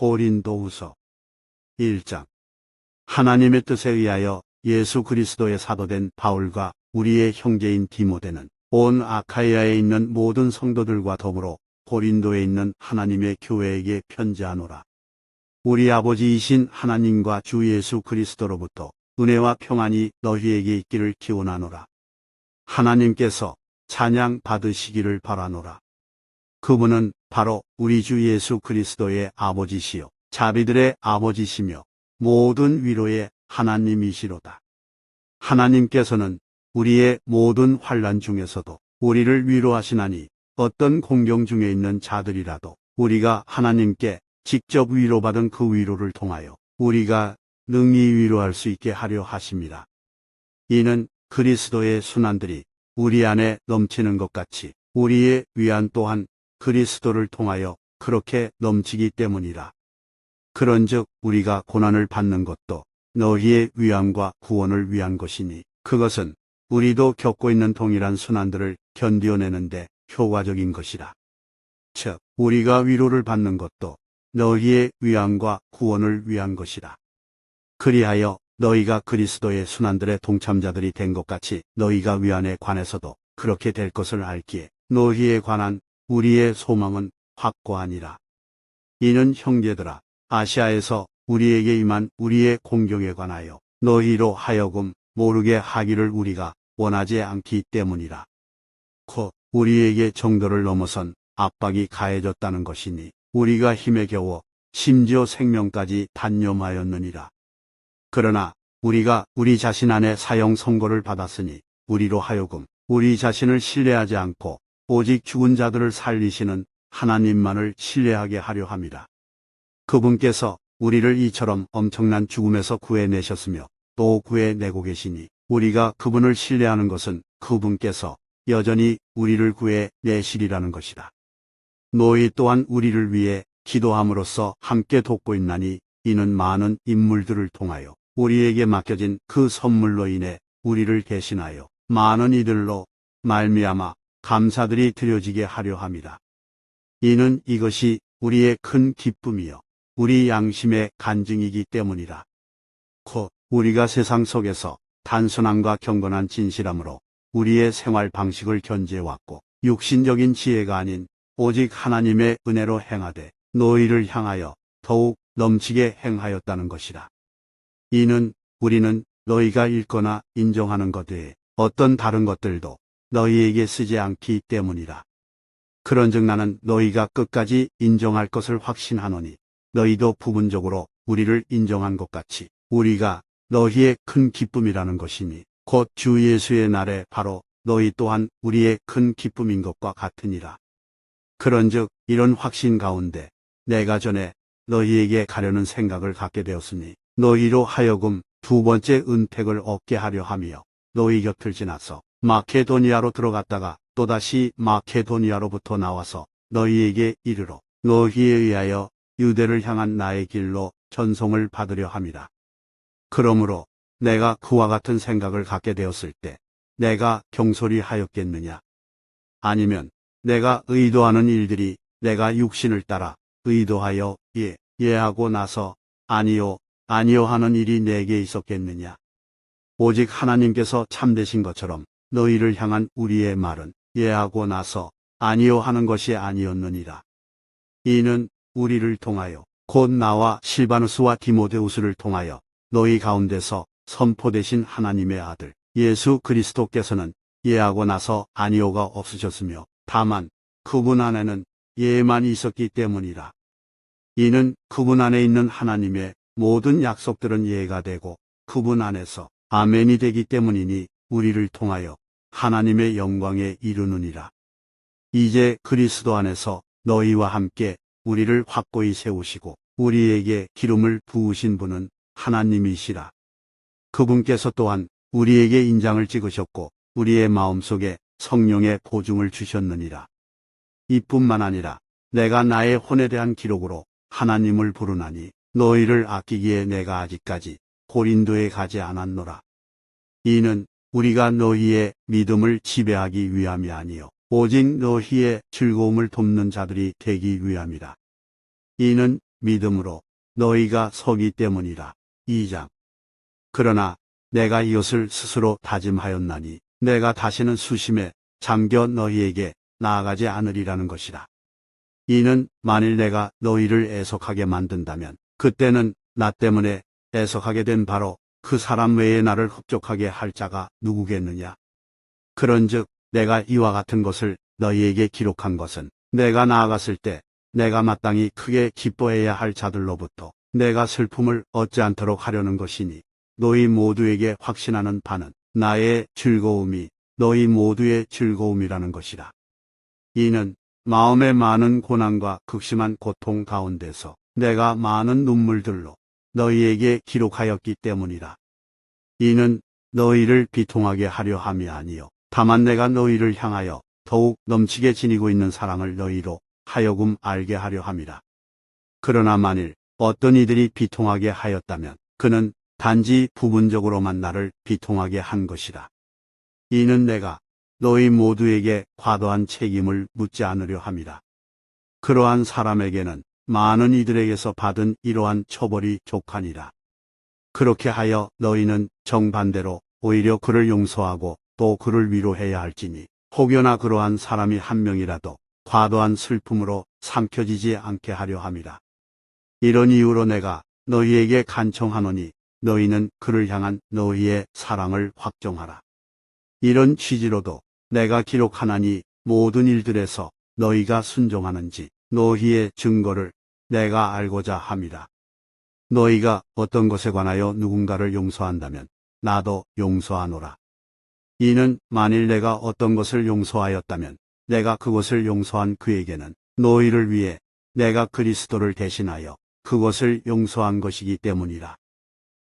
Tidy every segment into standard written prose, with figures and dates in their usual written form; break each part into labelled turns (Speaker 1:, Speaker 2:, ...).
Speaker 1: 고린도후서 1장. 하나님의 뜻에 의하여 예수 그리스도의 사도된 바울과 우리의 형제인 디모데는 온 아카이아에 있는 모든 성도들과 더불어 고린도에 있는 하나님의 교회에게 편지하노라. 우리 아버지이신 하나님과 주 예수 그리스도로부터 은혜와 평안이 너희에게 있기를 기원하노라. 하나님께서 찬양 받으시기를 바라노라. 그분은 바로 우리 주 예수 그리스도의 아버지시요 자비들의 아버지시며 모든 위로의 하나님이시로다. 하나님께서는 우리의 모든 환난 중에서도 우리를 위로하시나니 어떤 공경 중에 있는 자들이라도 우리가 하나님께 직접 위로받은 그 위로를 통하여 우리가 능히 위로할 수 있게 하려 하심이라. 이는 그리스도의 순환들이 우리 안에 넘치는 것 같이 우리의 위안 또한 그리스도를 통하여 그렇게 넘치기 때문이라. 그런즉 우리가 고난을 받는 것도 너희의 위안과 구원을 위한 것이니 그것은 우리도 겪고 있는 동일한 순환들을 견디어내는데 효과적인 것이라. 즉 우리가 위로를 받는 것도 너희의 위안과 구원을 위한 것이라. 그리하여 너희가 그리스도의 순환들의 동참자들이 된 것 같이 너희가 위안에 관해서도 그렇게 될 것을 알기에 너희에 관한 우리의 소망은 확고하니라. 이는 형제들아, 아시아에서 우리에게 임한 우리의 공경에 관하여 너희로 하여금 모르게 하기를 우리가 원하지 않기 때문이라. 곧 우리에게 정도를 넘어선 압박이 가해졌다는 것이니 우리가 힘에 겨워 심지어 생명까지 단념하였느니라. 그러나 우리가 우리 자신 안에 사형 선고를 받았으니 우리로 하여금 우리 자신을 신뢰하지 않고 오직 죽은 자들을 살리시는 하나님만을 신뢰하게 하려 함이라. 그분께서 우리를 이처럼 엄청난 죽음에서 구해내셨으며 또 구해내고 계시니 우리가 그분을 신뢰하는 것은 그분께서 여전히 우리를 구해내시리라는 것이다. 너희 또한 우리를 위해 기도함으로써 함께 돕고 있나니 이는 많은 인물들을 통하여 우리에게 맡겨진 그 선물로 인해 우리를 대신하여 많은 이들로 말미암아 감사들이 드려지게 하려 함이라. 이는 이것이 우리의 큰 기쁨이요 우리 양심의 간증이기 때문이라. 곧 우리가 세상 속에서 단순함과 경건한 진실함으로 우리의 생활 방식을 견지해왔고 육신적인 지혜가 아닌 오직 하나님의 은혜로 행하되 너희를 향하여 더욱 넘치게 행하였다는 것이라. 이는 우리는 너희가 읽거나 인정하는 것 외에 어떤 다른 것들도 너희에게 쓰지 않기 때문이라. 그런즉 나는 너희가 끝까지 인정할 것을 확신하노니 너희도 부분적으로 우리를 인정한 것 같이 우리가 너희의 큰 기쁨이라는 것이니 곧 주 예수의 날에 바로 너희 또한 우리의 큰 기쁨인 것과 같으니라. 그런즉 이런 확신 가운데 내가 전에 너희에게 가려는 생각을 갖게 되었으니 너희로 하여금 두 번째 은택을 얻게 하려 하며 너희 곁을 지나서 마케도니아로 들어갔다가 또다시 마케도니아로부터 나와서 너희에게 이르러 너희에 의하여 유대를 향한 나의 길로 전송을 받으려 함이라. 그러므로 내가 그와 같은 생각을 갖게 되었을 때 내가 경솔히 하였겠느냐? 아니면 내가 의도하는 일들이 내가 육신을 따라 의도하여 예하고 나서 아니요 하는 일이 내게 있었겠느냐? 오직 하나님께서 참되신 것처럼 너희를 향한 우리의 말은 예하고 나서 아니요 하는 것이 아니었느니라. 이는 우리를 통하여 곧 나와 실바누스와 디모데후스를 통하여 너희 가운데서 선포되신 하나님의 아들 예수 그리스도께서는 예하고 나서 아니요가 없으셨으며 다만 그분 안에는 예만 있었기 때문이라. 이는 그분 안에 있는 하나님의 모든 약속들은 예가 되고 그분 안에서 아멘이 되기 때문이니 우리를 통하여 하나님의 영광에 이르느니라. 이제 그리스도 안에서 너희와 함께 우리를 확고히 세우시고 우리에게 기름을 부으신 분은 하나님이시라. 그분께서 또한 우리에게 인장을 찍으셨고 우리의 마음속에 성령의 보증을 주셨느니라. 이뿐만 아니라 내가 나의 혼에 대한 기록으로 하나님을 부르나니 너희를 아끼기에 내가 아직까지 고린도에 가지 않았노라. 이는 우리가 너희의 믿음을 지배하기 위함이 아니요 오직 너희의 즐거움을 돕는 자들이 되기 위함이라. 이는 믿음으로 너희가 서기 때문이라. 2장. 그러나 내가 이것을 스스로 다짐하였나니 내가 다시는 수심에 잠겨 너희에게 나아가지 않으리라는 것이라. 이는 만일 내가 너희를 애석하게 만든다면 그때는 나 때문에 애석하게 된 바로 그 사람 외에 나를 흡족하게 할 자가 누구겠느냐. 그런즉 내가 이와 같은 것을 너희에게 기록한 것은 내가 나아갔을 때 내가 마땅히 크게 기뻐해야 할 자들로부터 내가 슬픔을 얻지 않도록 하려는 것이니 너희 모두에게 확신하는 바는 나의 즐거움이 너희 모두의 즐거움이라는 것이라. 이는 마음의 많은 고난과 극심한 고통 가운데서 내가 많은 눈물들로 너희에게 기록하였기 때문이라. 이는 너희를 비통하게 하려 함이 아니요 다만 내가 너희를 향하여 더욱 넘치게 지니고 있는 사랑을 너희로 하여금 알게 하려 함이라. 그러나 만일 어떤 이들이 비통하게 하였다면 그는 단지 부분적으로만 나를 비통하게 한 것이라. 이는 내가 너희 모두에게 과도한 책임을 묻지 않으려 함이라. 그러한 사람에게는 많은 이들에게서 받은 이러한 처벌이 족하니라. 그렇게 하여 너희는 정반대로 오히려 그를 용서하고 또 그를 위로해야 할지니 혹여나 그러한 사람이 한 명이라도 과도한 슬픔으로 삼켜지지 않게 하려 함이라. 이런 이유로 내가 너희에게 간청하노니 너희는 그를 향한 너희의 사랑을 확정하라. 이런 취지로도 내가 기록하나니 모든 일들에서 너희가 순종하는지 너희의 증거를 내가 알고자 함이라. 너희가 어떤 것에 관하여 누군가를 용서한다면 나도 용서하노라. 이는 만일 내가 어떤 것을 용서하였다면 내가 그것을 용서한 그에게는 너희를 위해 내가 그리스도를 대신하여 그것을 용서한 것이기 때문이라.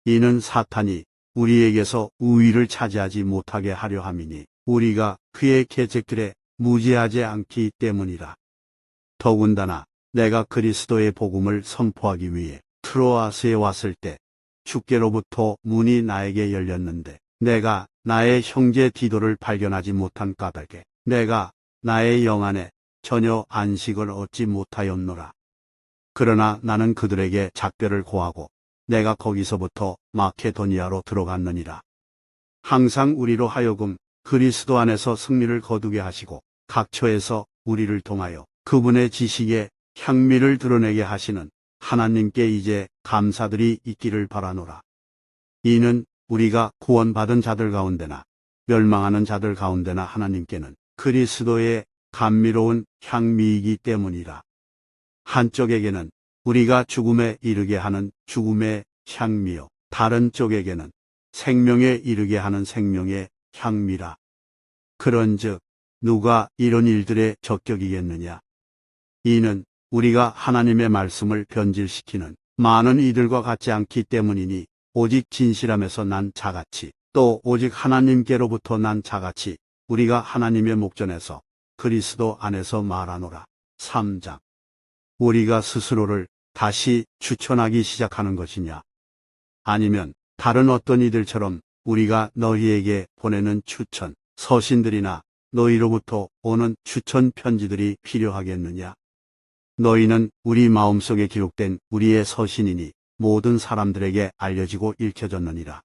Speaker 1: 이는 사탄이 우리에게서 우위를 차지하지 못하게 하려 함이니 우리가 그의 계책들에 무지하지 않기 때문이라. 더군다나 내가 그리스도의 복음을 선포하기 위해 트로아스에 왔을 때 주께로부터 문이 나에게 열렸는데 내가 나의 형제 디도를 발견하지 못한 까닭에 내가 나의 영 안에 전혀 안식을 얻지 못하였노라. 그러나 나는 그들에게 작별을 고하고 내가 거기서부터 마케도니아로 들어갔느니라. 항상 우리로 하여금 그리스도 안에서 승리를 거두게 하시고 각처에서 우리를 통하여 그분의 지식에 향미를 드러내게 하시는 하나님께 이제 감사들이 있기를 바라노라. 이는 우리가 구원받은 자들 가운데나 멸망하는 자들 가운데나 하나님께는 그리스도의 감미로운 향미이기 때문이라. 한쪽에게는 우리가 죽음에 이르게 하는 죽음의 향미요 다른 쪽에게는 생명에 이르게 하는 생명의 향미라. 그런즉 누가 이런 일들의 적격이겠느냐. 이는 우리가 하나님의 말씀을 변질시키는 많은 이들과 같지 않기 때문이니 오직 진실함에서 난 자같이 또 오직 하나님께로부터 난 자같이 우리가 하나님의 목전에서 그리스도 안에서 말하노라. 3장. 우리가 스스로를 다시 추천하기 시작하는 것이냐? 아니면 다른 어떤 이들처럼 우리가 너희에게 보내는 추천, 서신들이나 너희로부터 오는 추천 편지들이 필요하겠느냐? 너희는 우리 마음속에 기록된 우리의 서신이니 모든 사람들에게 알려지고 읽혀졌느니라.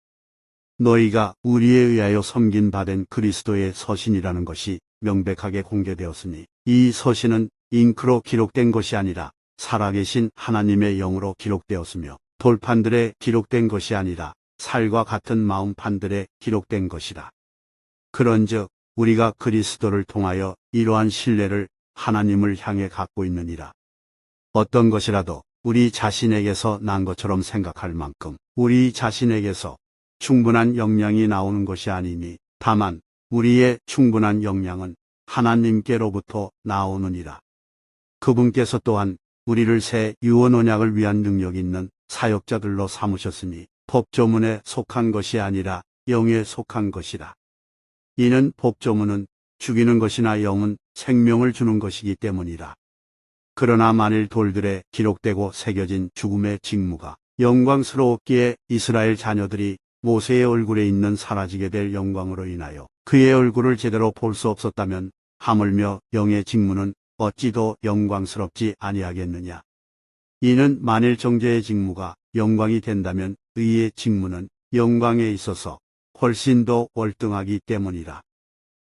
Speaker 1: 너희가 우리에 의하여 섬긴 바 된 그리스도의 서신이라는 것이 명백하게 공개되었으니 이 서신은 잉크로 기록된 것이 아니라 살아계신 하나님의 영으로 기록되었으며 돌판들에 기록된 것이 아니라 살과 같은 마음판들에 기록된 것이라. 그런즉 우리가 그리스도를 통하여 이러한 신뢰를 하나님을 향해 갖고 있느니라. 어떤 것이라도 우리 자신에게서 난 것처럼 생각할 만큼 우리 자신에게서 충분한 영향이 나오는 것이 아니니 다만 우리의 충분한 영향은 하나님께로부터 나오느니라. 그분께서 또한 우리를 새 유언 언약을 위한 능력 있는 사역자들로 삼으셨으니 법조문에 속한 것이 아니라 영에 속한 것이라. 이는 법조문은 죽이는 것이나 영은 생명을 주는 것이기 때문이라. 그러나 만일 돌들에 기록되고 새겨진 죽음의 직무가 영광스러웠기에 이스라엘 자녀들이 모세의 얼굴에 있는 사라지게 될 영광으로 인하여 그의 얼굴을 제대로 볼 수 없었다면 하물며 영의 직무는 어찌 더 영광스럽지 아니하겠느냐. 이는 만일 정죄의 직무가 영광이 된다면 의의 직무는 영광에 있어서 훨씬 더 월등하기 때문이라.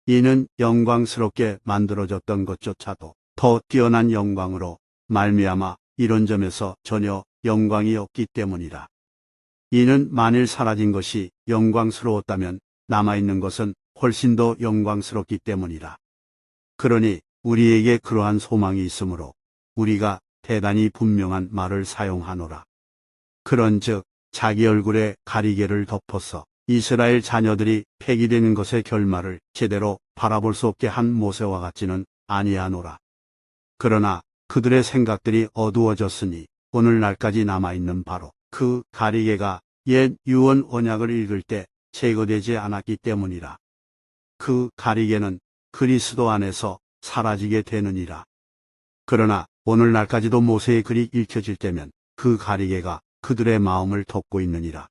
Speaker 1: 이는 영광스럽게 만들어졌던 것조차도 더 뛰어난 영광으로 말미암아 이런 점에서 전혀 영광이 없기 때문이라. 이는 만일 사라진 것이 영광스러웠다면 남아있는 것은 훨씬 더 영광스럽기 때문이라. 그러니 우리에게 그러한 소망이 있으므로 우리가 대단히 분명한 말을 사용하노라. 그런즉 자기 얼굴에 가리개를 덮어서 이스라엘 자녀들이 폐기되는 것의 결말을 제대로 바라볼 수 없게 한 모세와 같지는 아니하노라. 그러나 그들의 생각들이 어두워졌으니 오늘날까지 남아있는 바로 그 가리개가 옛 유언 언약을 읽을 때 제거되지 않았기 때문이라. 그 가리개는 그리스도 안에서 사라지게 되느니라. 그러나 오늘날까지도 모세의 글이 읽혀질 때면 그 가리개가 그들의 마음을 덮고 있느니라.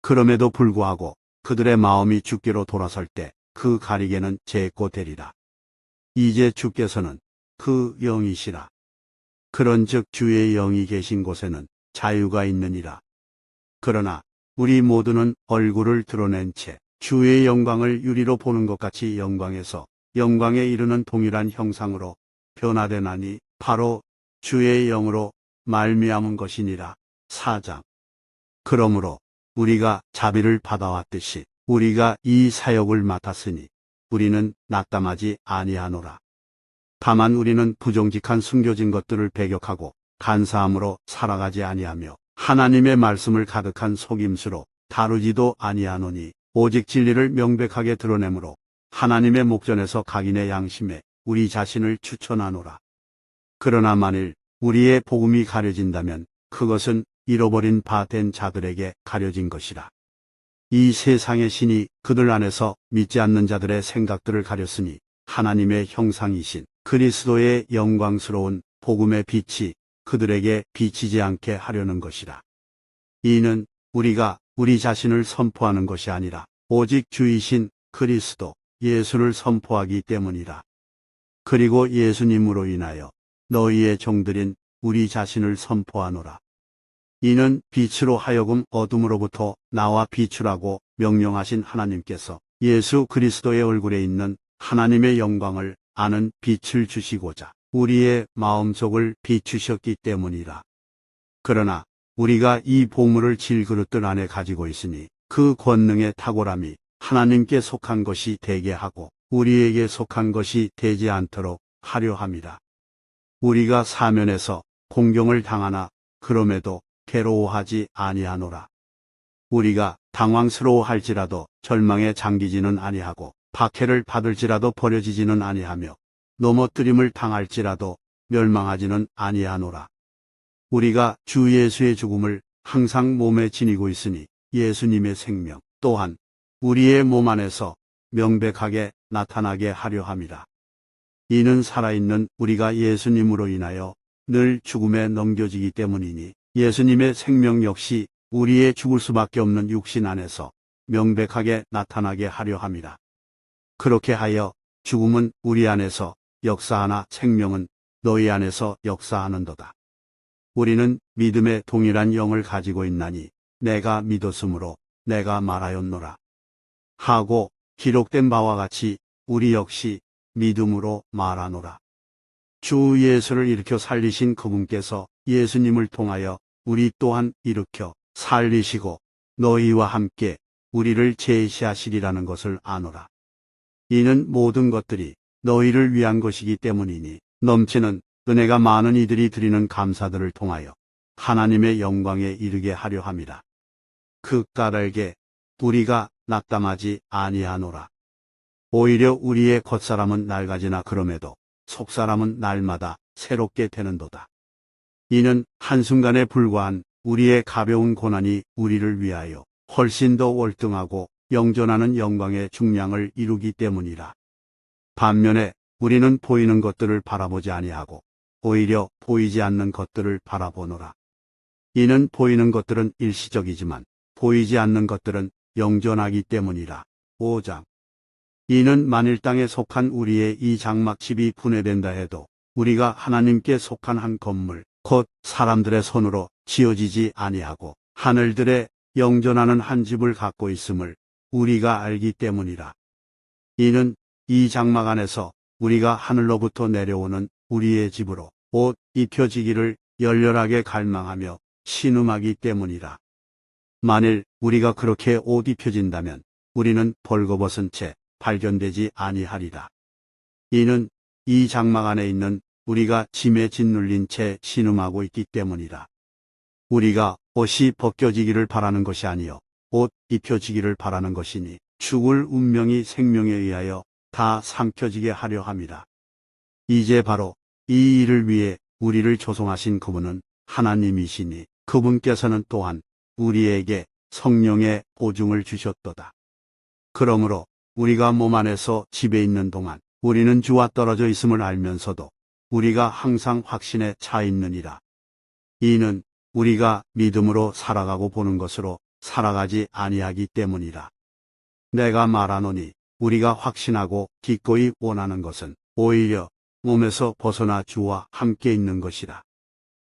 Speaker 1: 그럼에도 불구하고 그들의 마음이 주께로 돌아설 때 그 가리개는 제거 되리라. 이제 주께서는 그 영이시라. 그런즉 주의 영이 계신 곳에는 자유가 있느니라. 그러나 우리 모두는 얼굴을 드러낸 채 주의 영광을 유리로 보는 것 같이 영광에서 영광에 이르는 동일한 형상으로 변화되나니 바로 주의 영으로 말미암은 것이니라. 4장. 그러므로 우리가 자비를 받아왔듯이 우리가 이 사역을 맡았으니 우리는 낙담하지 아니하노라. 다만 우리는 부정직한 숨겨진 것들을 배격하고 간사함으로 살아가지 아니하며 하나님의 말씀을 가득한 속임수로 다루지도 아니하노니 오직 진리를 명백하게 드러내므로 하나님의 목전에서 각인의 양심에 우리 자신을 추천하노라. 그러나 만일 우리의 복음이 가려진다면 그것은 잃어버린 바 된 자들에게 가려진 것이라. 이 세상의 신이 그들 안에서 믿지 않는 자들의 생각들을 가렸으니 하나님의 형상이신 그리스도의 영광스러운 복음의 빛이 그들에게 비치지 않게 하려는 것이라. 이는 우리가 우리 자신을 선포하는 것이 아니라 오직 주이신 그리스도 예수를 선포하기 때문이라. 그리고 예수님으로 인하여 너희의 종들인 우리 자신을 선포하노라. 이는 빛으로 하여금 어둠으로부터 나와 비추라고 명령하신 하나님께서 예수 그리스도의 얼굴에 있는 하나님의 영광을 아는 빛을 주시고자 우리의 마음속을 비추셨기 때문이라. 그러나 우리가 이 보물을 질그릇들 안에 가지고 있으니 그 권능의 탁월함이 하나님께 속한 것이 되게 하고 우리에게 속한 것이 되지 않도록 하려 함이라. 우리가 사면에서 공경을 당하나 그럼에도 괴로워하지 아니하노라. 우리가 당황스러워할지라도 절망에 잠기지는 아니하고 박해를 받을지라도 버려지지는 아니하며 넘어뜨림을 당할지라도 멸망하지는 아니하노라. 우리가 주 예수의 죽음을 항상 몸에 지니고 있으니 예수님의 생명 또한 우리의 몸 안에서 명백하게 나타나게 하려 함이라. 이는 살아있는 우리가 예수님으로 인하여 늘 죽음에 넘겨지기 때문이니 예수님의 생명 역시 우리의 죽을 수밖에 없는 육신 안에서 명백하게 나타나게 하려 함이라. 그렇게 하여 죽음은 우리 안에서 역사하나 생명은 너희 안에서 역사하는도다. 우리는 믿음의 동일한 영을 가지고 있나니 내가 믿었으므로 내가 말하였노라 하고 기록된 바와 같이 우리 역시 믿음으로 말하노라. 주 예수를 일으켜 살리신 그분께서 예수님을 통하여 우리 또한 일으켜 살리시고 너희와 함께 우리를 제시하시리라는 것을 아노라. 이는 모든 것들이 너희를 위한 것이기 때문이니 넘치는 은혜가 많은 이들이 드리는 감사들을 통하여 하나님의 영광에 이르게 하려 함이라. 그 까닭에 우리가 낙담하지 아니하노라. 오히려 우리의 겉사람은 낡아지나 그럼에도 속사람은 날마다 새롭게 되는도다. 이는 한순간에 불과한 우리의 가벼운 고난이 우리를 위하여 훨씬 더 월등하고 영존하는 영광의 중량을 이루기 때문이라. 반면에 우리는 보이는 것들을 바라보지 아니하고 오히려 보이지 않는 것들을 바라보노라. 이는 보이는 것들은 일시적이지만 보이지 않는 것들은 영존하기 때문이라. 5장. 이는 만일 땅에 속한 우리의 이 장막집이 분해된다 해도 우리가 하나님께 속한 한 건물 곧 사람들의 손으로 지어지지 아니하고 하늘들에 영존하는 한 집을 갖고 있음을 우리가 알기 때문이라. 이는 이 장막 안에서 우리가 하늘로부터 내려오는 우리의 집으로 옷 입혀지기를 열렬하게 갈망하며 신음하기 때문이라. 만일 우리가 그렇게 옷 입혀진다면 우리는 벌거벗은 채 발견되지 아니하리라. 이는 이 장막 안에 있는 우리가 짐에 짓눌린 채 신음하고 있기 때문이라. 우리가 옷이 벗겨지기를 바라는 것이 아니요 옷 입혀지기를 바라는 것이니 죽을 운명이 생명에 의하여 다 삼켜지게 하려 함이라. 이제 바로 이 일을 위해 우리를 조성하신 그분은 하나님이시니 그분께서는 또한 우리에게 성령의 보증을 주셨도다. 그러므로 우리가 몸 안에서 집에 있는 동안 우리는 주와 떨어져 있음을 알면서도 우리가 항상 확신에 차 있느니라. 이는 우리가 믿음으로 살아가고 보는 것으로 살아가지 아니하기 때문이라. 내가 말하노니 우리가 확신하고 기꺼이 원하는 것은 오히려 몸에서 벗어나 주와 함께 있는 것이라.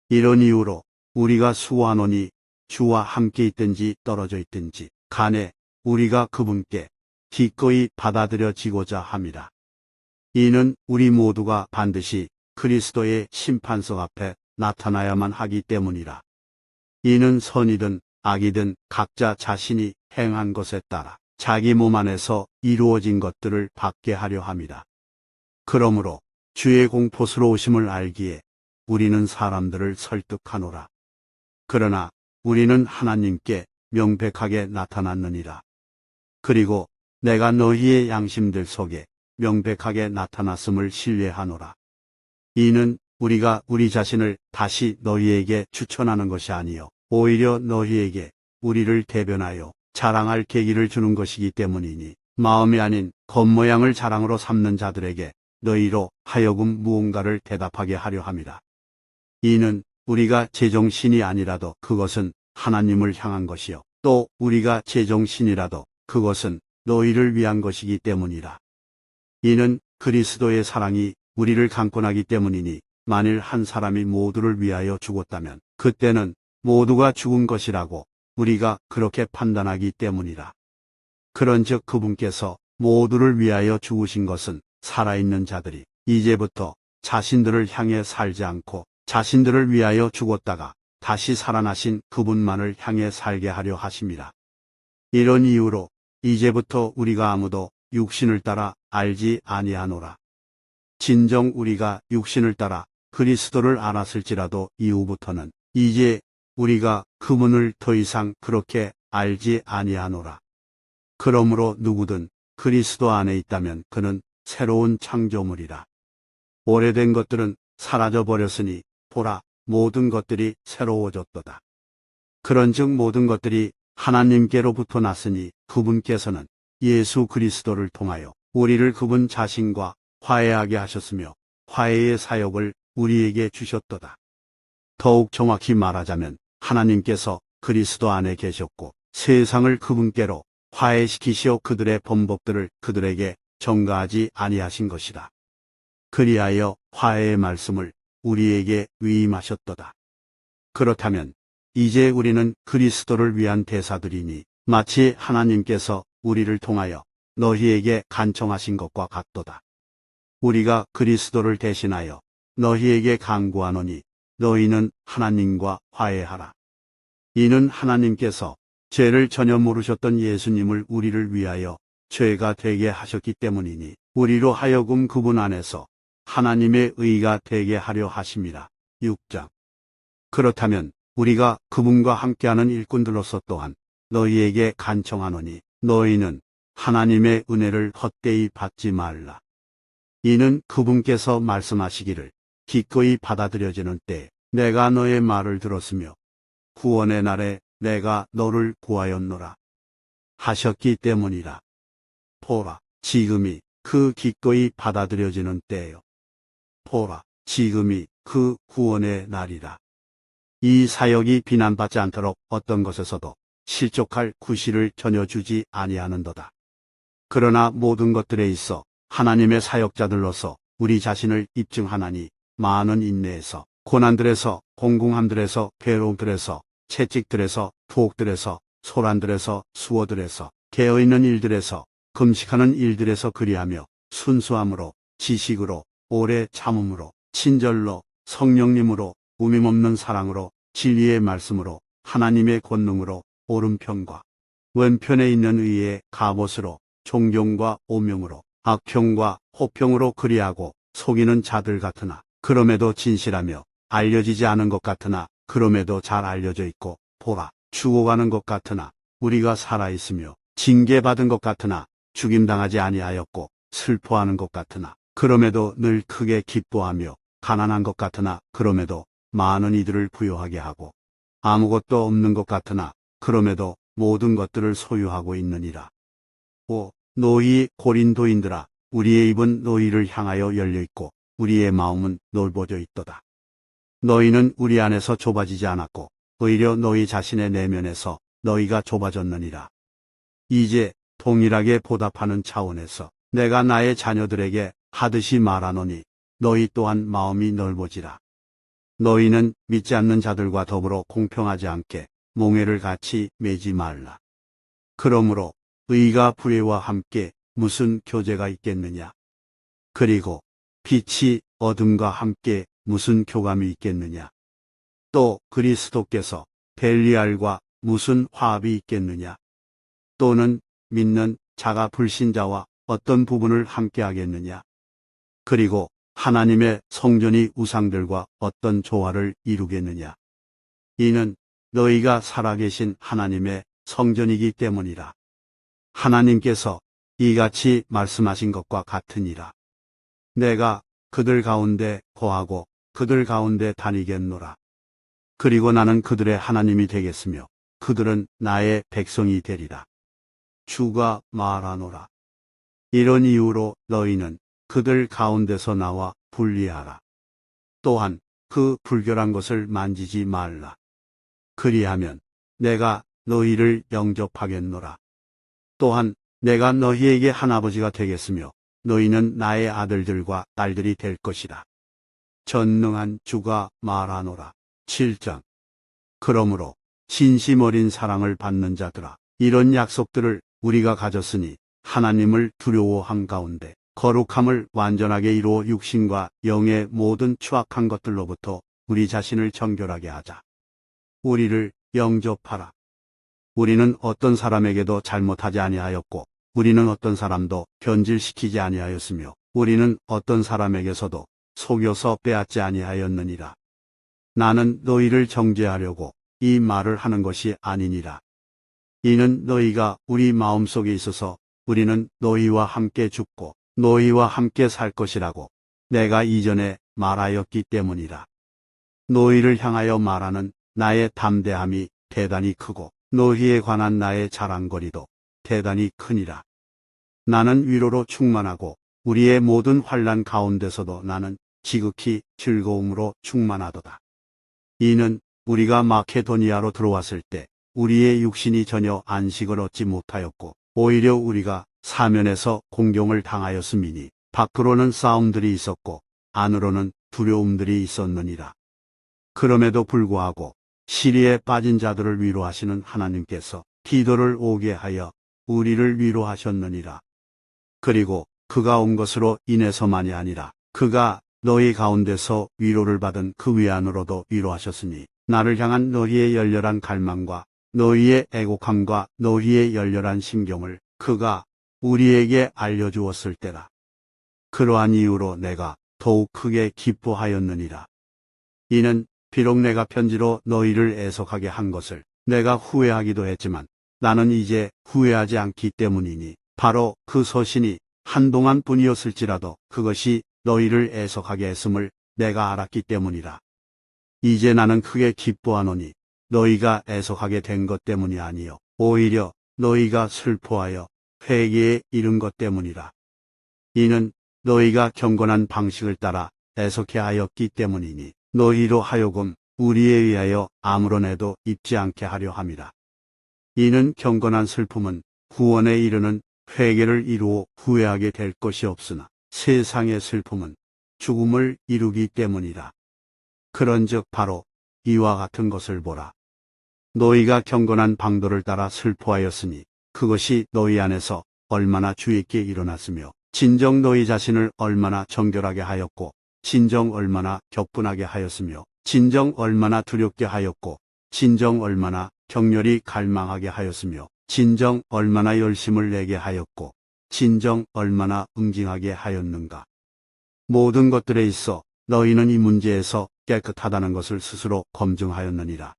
Speaker 1: 이런 이유로 우리가 수고하노니 주와 함께 있든지 떨어져 있든지 간에 우리가 그분께 기꺼이 받아들여지고자 함이라. 이는 우리 모두가 반드시 그리스도의 심판석 앞에 나타나야만 하기 때문이라. 이는 선이든 악이든 각자 자신이 행한 것에 따라 자기 몸 안에서 이루어진 것들을 받게 하려 함이라. 그러므로 주의 공포스러우심을 알기에 우리는 사람들을 설득하노라. 그러나 우리는 하나님께 명백하게 나타났느니라. 그리고 내가 너희의 양심들 속에 명백하게 나타났음을 신뢰하노라. 이는 우리가 우리 자신을 다시 너희에게 추천하는 것이 아니요 오히려 너희에게 우리를 대변하여 자랑할 계기를 주는 것이기 때문이니 마음이 아닌 겉모양을 자랑으로 삼는 자들에게 너희로 하여금 무언가를 대답하게 하려 함이라. 이는 우리가 제정신이 아니라도 그것은 하나님을 향한 것이요 또 우리가 제정신이라도 그것은 너희를 위한 것이기 때문이라. 이는 그리스도의 사랑이 우리를 강권하기 때문이니 만일 한 사람이 모두를 위하여 죽었다면 그때는 모두가 죽은 것이라고 우리가 그렇게 판단하기 때문이라. 그런즉 그분께서 모두를 위하여 죽으신 것은 살아있는 자들이 이제부터 자신들을 향해 살지 않고 자신들을 위하여 죽었다가 다시 살아나신 그분만을 향해 살게 하려 하심이라. 이런 이유로 이제부터 우리가 아무도 육신을 따라 알지 아니하노라. 진정 우리가 육신을 따라 그리스도를 알았을지라도 이후부터는 이제 우리가 그분을 더 이상 그렇게 알지 아니하노라. 그러므로 누구든 그리스도 안에 있다면 그는 새로운 창조물이라. 오래된 것들은 사라져 버렸으니 보라 모든 것들이 새로워졌도다. 그런즉 모든 것들이 하나님께로부터 났으니 그분께서는 예수 그리스도를 통하여 우리를 그분 자신과 화해하게 하셨으며 화해의 사역을 우리에게 주셨도다. 더욱 정확히 말하자면 하나님께서 그리스도 안에 계셨고 세상을 그분께로 화해시키시어 그들의 범법들을 그들에게 전가하지 아니하신 것이다. 그리하여 화해의 말씀을 우리에게 위임하셨도다. 그렇다면 이제 우리는 그리스도를 위한 대사들이니 마치 하나님께서 우리를 통하여 너희에게 간청하신 것과 같도다. 우리가 그리스도를 대신하여 너희에게 간구하노니 너희는 하나님과 화해하라. 이는 하나님께서 죄를 전혀 모르셨던 예수님을 우리를 위하여 죄가 되게 하셨기 때문이니 우리로 하여금 그분 안에서 하나님의 의가 되게 하려 하심이라. 6장. 그렇다면 우리가 그분과 함께하는 일꾼들로서 또한 너희에게 간청하노니 너희는 하나님의 은혜를 헛되이 받지 말라. 이는 그분께서 말씀하시기를 기꺼이 받아들여지는 때에 내가 너의 말을 들었으며 구원의 날에 내가 너를 구하였노라 하셨기 때문이라. 보라, 지금이 그 기꺼이 받아들여지는 때요. 보라, 지금이 그 구원의 날이라. 이 사역이 비난받지 않도록 어떤 것에서도 실족할 구실을 전혀 주지 아니하는도다. 그러나 모든 것들에 있어 하나님의 사역자들로서 우리 자신을 입증하나니 많은 인내에서 고난들에서, 공공함들에서, 괴로움들에서, 채찍들에서, 투옥들에서, 소란들에서, 수고들에서, 깨어있는 일들에서, 금식하는 일들에서 그리하며 순수함으로, 지식으로, 오래 참음으로, 친절로, 성령님으로, 우밈없는 사랑으로, 진리의 말씀으로, 하나님의 권능으로, 오른편과 왼편에 있는 의의 갑옷으로, 존경과 오명으로, 악평과 호평으로 그리하고, 속이는 자들 같으나 그럼에도 진실하며, 알려지지 않은 것 같으나 그럼에도 잘 알려져 있고, 보라, 죽어가는 것 같으나 우리가 살아있으며, 징계받은 것 같으나 죽임당하지 아니하였고, 슬퍼하는 것 같으나 그럼에도 늘 크게 기뻐하며, 가난한 것 같으나 그럼에도 많은 이들을 부요하게 하고, 아무것도 없는 것 같으나 그럼에도 모든 것들을 소유하고 있느니라. 5. 너희 고린도인들아, 우리의 입은 너희를 향하여 열려있고 우리의 마음은 넓어져 있도다. 너희는 우리 안에서 좁아지지 않았고 오히려 너희 자신의 내면에서 너희가 좁아졌느니라. 이제 동일하게 보답하는 차원에서 내가 나의 자녀들에게 하듯이 말하노니 너희 또한 마음이 넓어지라. 너희는 믿지 않는 자들과 더불어 공평하지 않게 몽해를 같이 매지 말라. 그러므로 의가 불의와 함께 무슨 교제가 있겠느냐? 그리고 빛이 어둠과 함께 무슨 교감이 있겠느냐? 또 그리스도께서 벨리알과 무슨 화합이 있겠느냐? 또는 믿는 자가 불신자와 어떤 부분을 함께 하겠느냐? 그리고 하나님의 성전이 우상들과 어떤 조화를 이루겠느냐? 이는 너희가 살아계신 하나님의 성전이기 때문이라. 하나님께서 이같이 말씀하신 것과 같으니라. 내가 그들 가운데 거하고 그들 가운데 다니겠노라. 그리고 나는 그들의 하나님이 되겠으며 그들은 나의 백성이 되리라. 주가 말하노라. 이런 이유로 너희는 그들 가운데서 나와 분리하라. 또한 그 불결한 것을 만지지 말라. 그리하면 내가 너희를 영접하겠노라. 또한 내가 너희에게 하나버지가 되겠으며 너희는 나의 아들들과 딸들이 될 것이다. 전능한 주가 말하노라. 7장. 그러므로 진심 어린 사랑을 받는 자들아, 이런 약속들을 우리가 가졌으니 하나님을 두려워함 가운데 거룩함을 완전하게 이루어 육신과 영의 모든 추악한 것들로부터 우리 자신을 정결하게 하자. 우리를 영접하라. 우리는 어떤 사람에게도 잘못하지 아니하였고 우리는 어떤 사람도 변질시키지 아니하였으며 우리는 어떤 사람에게서도 속여서 빼앗지 아니하였느니라. 나는 너희를 정죄하려고 이 말을 하는 것이 아니니라. 이는 너희가 우리 마음속에 있어서 우리는 너희와 함께 죽고 너희와 함께 살 것이라고 내가 이전에 말하였기 때문이라. 너희를 향하여 말하는 나의 담대함이 대단히 크고 너희에 관한 나의 자랑거리도 대단히 크니라. 나는 위로로 충만하고 우리의 모든 환난 가운데서도 나는 지극히 즐거움으로 충만하도다. 이는 우리가 마케도니아로 들어왔을 때 우리의 육신이 전혀 안식을 얻지 못하였고 오히려 우리가 사면에서 공경을 당하였음이니 밖으로는 싸움들이 있었고 안으로는 두려움들이 있었느니라. 그럼에도 불구하고 시리에 빠진 자들을 위로하시는 하나님께서 디도를 오게 하여 우리를 위로하셨느니라. 그리고 그가 온 것으로 인해서만이 아니라 그가 너희 가운데서 위로를 받은 그 위안으로도 위로하셨으니 나를 향한 너희의 열렬한 갈망과 너희의 애곡함과 너희의 열렬한 심경을 그가 우리에게 알려주었을 때라. 그러한 이유로 내가 더욱 크게 기뻐하였느니라. 이는 비록 내가 편지로 너희를 애석하게 한 것을 내가 후회하기도 했지만 나는 이제 후회하지 않기 때문이니 바로 그 서신이 한동안 뿐이었을지라도 그것이 너희를 애석하게 했음을 내가 알았기 때문이라. 이제 나는 크게 기뻐하노니 너희가 애석하게 된 것 때문이 아니요 오히려 너희가 슬퍼하여 회개에 이른 것 때문이라. 이는 너희가 경건한 방식을 따라 애석해 하였기 때문이니 너희로 하여금 우리에 의하여 아무런 애도 입지 않게 하려 함이라. 이는 경건한 슬픔은 구원에 이르는 회개를 이루어 후회하게 될 것이 없으나 세상의 슬픔은 죽음을 이루기 때문이라. 그런즉 바로 이와 같은 것을 보라. 너희가 경건한 방도를 따라 슬퍼하였으니 그것이 너희 안에서 얼마나 주 있게 일어났으며 진정 너희 자신을 얼마나 정결하게 하였고 진정 얼마나 격분하게 하였으며 진정 얼마나 두렵게 하였고 진정 얼마나 격렬히 갈망하게 하였으며 진정 얼마나 열심을 내게 하였고 진정 얼마나 응징하게 하였는가. 모든 것들에 있어 너희는 이 문제에서 깨끗하다는 것을 스스로 검증하였느니라.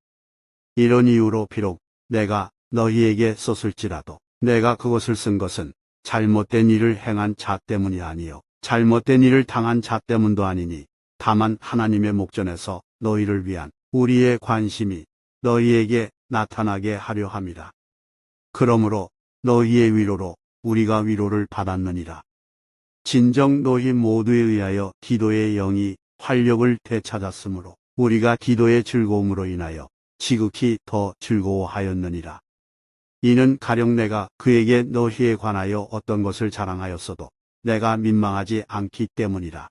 Speaker 1: 이런 이유로 비록 내가 너희에게 썼을지라도 내가 그것을 쓴 것은 잘못된 일을 행한 자 때문이 아니요 잘못된 일을 당한 자 때문도 아니니 다만 하나님의 목전에서 너희를 위한 우리의 관심이 너희에게 나타나게 하려 함이라. 그러므로 너희의 위로로 우리가 위로를 받았느니라. 진정 너희 모두에 의하여 기도의 영이 활력을 되찾았으므로 우리가 기도의 즐거움으로 인하여 지극히 더 즐거워하였느니라. 이는 가령 내가 그에게 너희에 관하여 어떤 것을 자랑하였어도 내가 민망하지 않기 때문이라.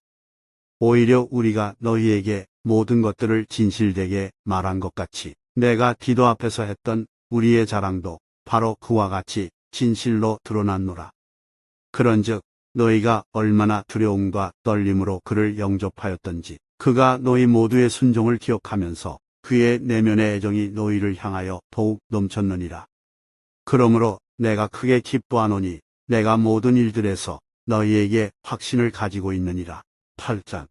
Speaker 1: 오히려 우리가 너희에게 모든 것들을 진실되게 말한 것 같이 내가 디도 앞에서 했던 우리의 자랑도 바로 그와 같이 진실로 드러났노라. 그런즉 너희가 얼마나 두려움과 떨림으로 그를 영접하였던지 그가 너희 모두의 순종을 기억하면서 그의 내면의 애정이 너희를 향하여 더욱 넘쳤느니라. 그러므로 내가 크게 기뻐하노니 내가 모든 일들에서 너희에게 확신을 가지고 있느니라. 8장.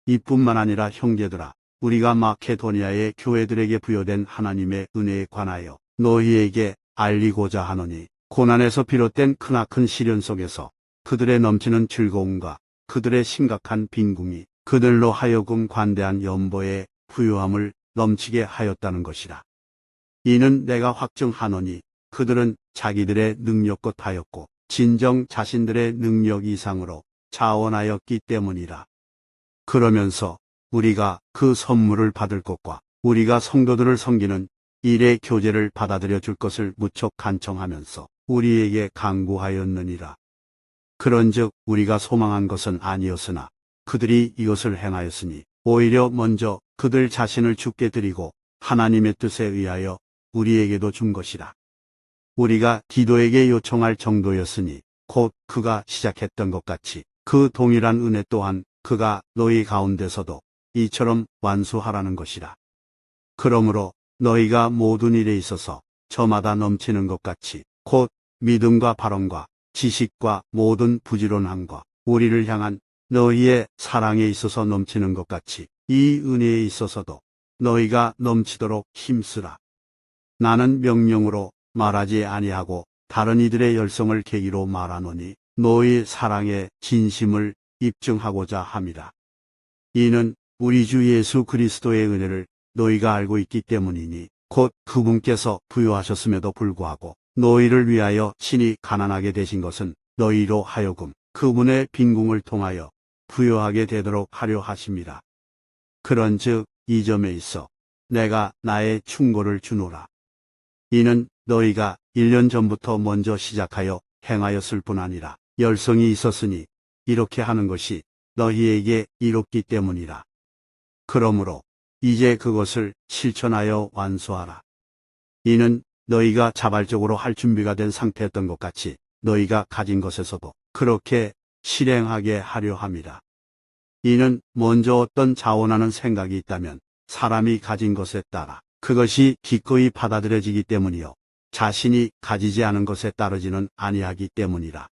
Speaker 1: 이뿐만 아니라 형제들아, 우리가 마케도니아의 교회들에게 부여된 하나님의 은혜에 관하여 너희에게 알리고자 하노니 고난에서 비롯된 크나큰 시련 속에서 그들의 넘치는 즐거움과 그들의 심각한 빈궁이 그들로 하여금 관대한 연보의 부유함을 넘치게 하였다는 것이라. 이는 내가 확증하노니 그들은 자기들의 능력껏 하였고 진정 자신들의 능력 이상으로 자원하였기 때문이라. 그러면서 우리가 그 선물을 받을 것과 우리가 성도들을 섬기는 일의 교제를 받아들여 줄 것을 무척 간청하면서 우리에게 간구하였느니라. 그런즉 우리가 소망한 것은 아니었으나 그들이 이것을 행하였으니 오히려 먼저 그들 자신을 주께 드리고 하나님의 뜻에 의하여 우리에게도 준 것이라. 우리가 디도에게 요청할 정도였으니 곧 그가 시작했던 것 같이 그 동일한 은혜 또한 그가 너희 가운데서도 이처럼 완수하라는 것이라. 그러므로 너희가 모든 일에 있어서 저마다 넘치는 것 같이 곧 믿음과 발언과 지식과 모든 부지런함과 우리를 향한 너희의 사랑에 있어서 넘치는 것 같이 이 은혜에 있어서도 너희가 넘치도록 힘쓰라. 나는 명령으로 말하지 아니하고 다른 이들의 열성을 계기로 말하노니 너희 사랑의 진심을 입증하고자 함이라. 이는 우리 주 예수 그리스도의 은혜를 너희가 알고 있기 때문이니 곧 그분께서 부유하셨음에도 불구하고 너희를 위하여 친히 가난하게 되신 것은 너희로 하여금 그분의 빈궁을 통하여 부유하게 되도록 하려 하심이라. 그런즉 이 점에 있어 내가 나의 충고를 주노라. 이는 너희가 1년 전부터 먼저 시작하여 행하였을 뿐 아니라 열성이 있었으니 이렇게 하는 것이 너희에게 이롭기 때문이라. 그러므로 이제 그것을 실천하여 완수하라. 이는 너희가 자발적으로 할 준비가 된 상태였던 것 같이 너희가 가진 것에서도 그렇게 실행하게 하려 함이라. 이는 먼저 어떤 자원하는 생각이 있다면 사람이 가진 것에 따라 그것이 기꺼이 받아들여지기 때문이요 자신이 가지지 않은 것에 따르지는 아니하기 때문이라.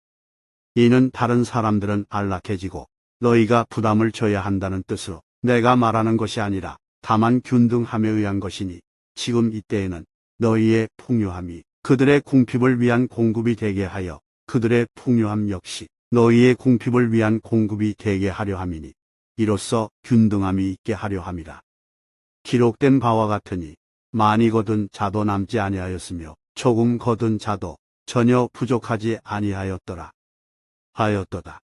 Speaker 1: 이는 다른 사람들은 안락해지고 너희가 부담을 져야 한다는 뜻으로 내가 말하는 것이 아니라 다만 균등함에 의한 것이니 지금 이때에는 너희의 풍요함이 그들의 궁핍을 위한 공급이 되게 하여 그들의 풍요함 역시 너희의 궁핍을 위한 공급이 되게 하려 함이니 이로써 균등함이 있게 하려 함이라. 기록된 바와 같으니 많이 거둔 자도 남지 아니하였으며 조금 거둔 자도 전혀 부족하지 아니하였더라. 하였도다.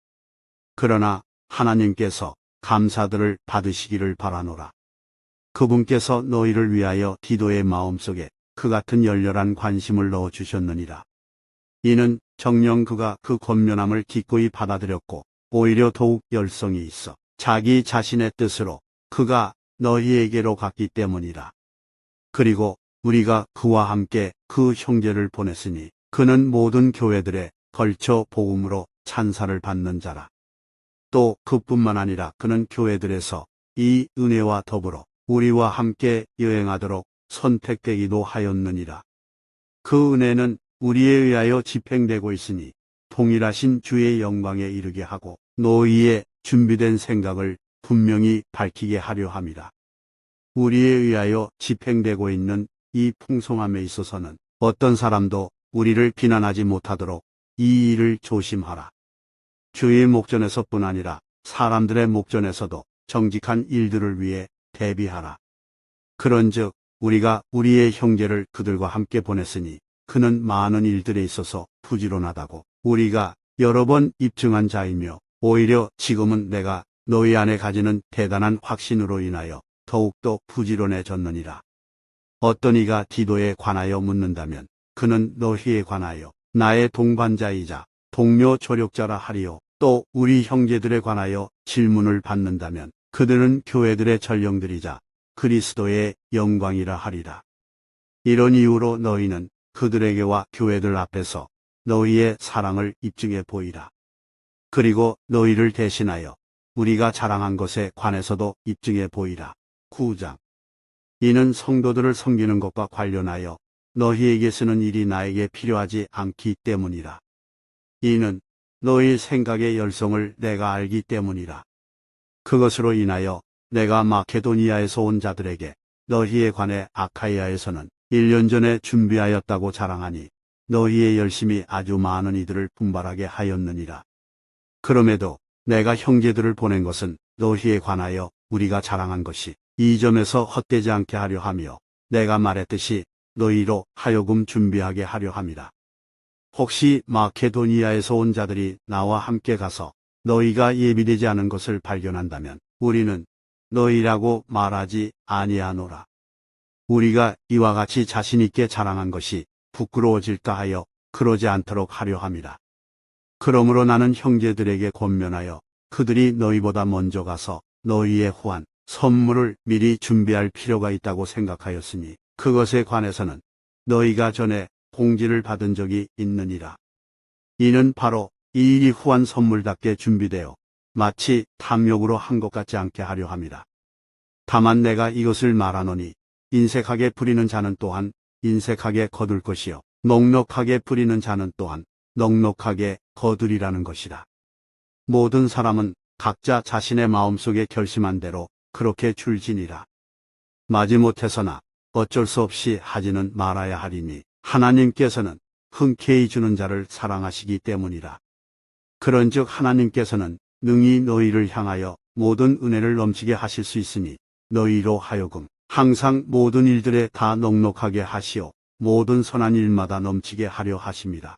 Speaker 1: 그러나 하나님께서 감사들을 받으시기를 바라노라. 그분께서 너희를 위하여 디도의 마음속에 그 같은 열렬한 관심을 넣어주셨느니라. 이는 정녕 그가 그 권면함을 기꺼이 받아들였고 오히려 더욱 열성이 있어 자기 자신의 뜻으로 그가 너희에게로 갔기 때문이라. 그리고 우리가 그와 함께 그 형제를 보냈으니 그는 모든 교회들에 걸쳐 복음으로 찬사를 받는 자라. 또 그뿐만 아니라 그는 교회들에서 이 은혜와 더불어 우리와 함께 여행하도록 선택되기도 하였느니라. 그 은혜는 우리에 의하여 집행되고 있으니 동일하신 주의 영광에 이르게 하고 너희의 준비된 생각을 분명히 밝히게 하려 함이라. 우리에 의하여 집행되고 있는 이 풍성함에 있어서는 어떤 사람도 우리를 비난하지 못하도록 이 일을 조심하라. 주의 목전에서뿐 아니라 사람들의 목전에서도 정직한 일들을 위해 대비하라. 그런즉 우리가 우리의 형제를 그들과 함께 보냈으니 그는 많은 일들에 있어서 부지런하다고 우리가 여러 번 입증한 자이며 오히려 지금은 내가 너희 안에 가지는 대단한 확신으로 인하여 더욱더 부지런해졌느니라. 어떤 이가 디도에 관하여 묻는다면 그는 너희에 관하여 나의 동반자이자 동료 조력자라 하리요. 또 우리 형제들에 관하여 질문을 받는다면 그들은 교회들의 전령들이자 그리스도의 영광이라 하리라. 이런 이유로 너희는 그들에게와 교회들 앞에서 너희의 사랑을 입증해 보이라. 그리고 너희를 대신하여 우리가 자랑한 것에 관해서도 입증해 보이라. 9장. 이는 성도들을 섬기는 것과 관련하여 너희에게 쓰는 일이 나에게 필요하지 않기 때문이라. 이는 너희 생각의 열성을 내가 알기 때문이라. 그것으로 인하여 내가 마케도니아에서 온 자들에게 너희에 관해 아카이아에서는 1년 전에 준비하였다고 자랑하니 너희의 열심이 아주 많은 이들을 분발하게 하였느니라. 그럼에도 내가 형제들을 보낸 것은 너희에 관하여 우리가 자랑한 것이 이 점에서 헛되지 않게 하려 하며 내가 말했듯이 너희로 하여금 준비하게 하려 함이라. 혹시 마케도니아에서 온 자들이 나와 함께 가서 너희가 예비되지 않은 것을 발견한다면 우리는 너희라고 말하지 아니하노라. 우리가 이와 같이 자신 있게 자랑한 것이 부끄러워질까 하여 그러지 않도록 하려 함이라. 그러므로 나는 형제들에게 권면하여 그들이 너희보다 먼저 가서 너희의 후한 선물을 미리 준비할 필요가 있다고 생각하였으니 그것에 관해서는 너희가 전에 공지를 받은 적이 있느니라. 이는 바로 이 일이 후한 선물답게 준비되어 마치 탐욕으로 한 것 같지 않게 하려 함이라. 다만 내가 이것을 말하노니 인색하게 부리는 자는 또한 인색하게 거둘 것이요 넉넉하게 부리는 자는 또한 넉넉하게 거두리라는 것이라. 모든 사람은 각자 자신의 마음속에 결심한 대로 그렇게 줄지니라. 마지못해서나 어쩔 수 없이 하지는 말아야 하리니 하나님께서는 흔쾌히 주는 자를 사랑하시기 때문이라. 그런즉 하나님께서는 능히 너희를 향하여 모든 은혜를 넘치게 하실 수 있으니 너희로 하여금 항상 모든 일들에 다 넉넉하게 하시오 모든 선한 일마다 넘치게 하려 하심이라.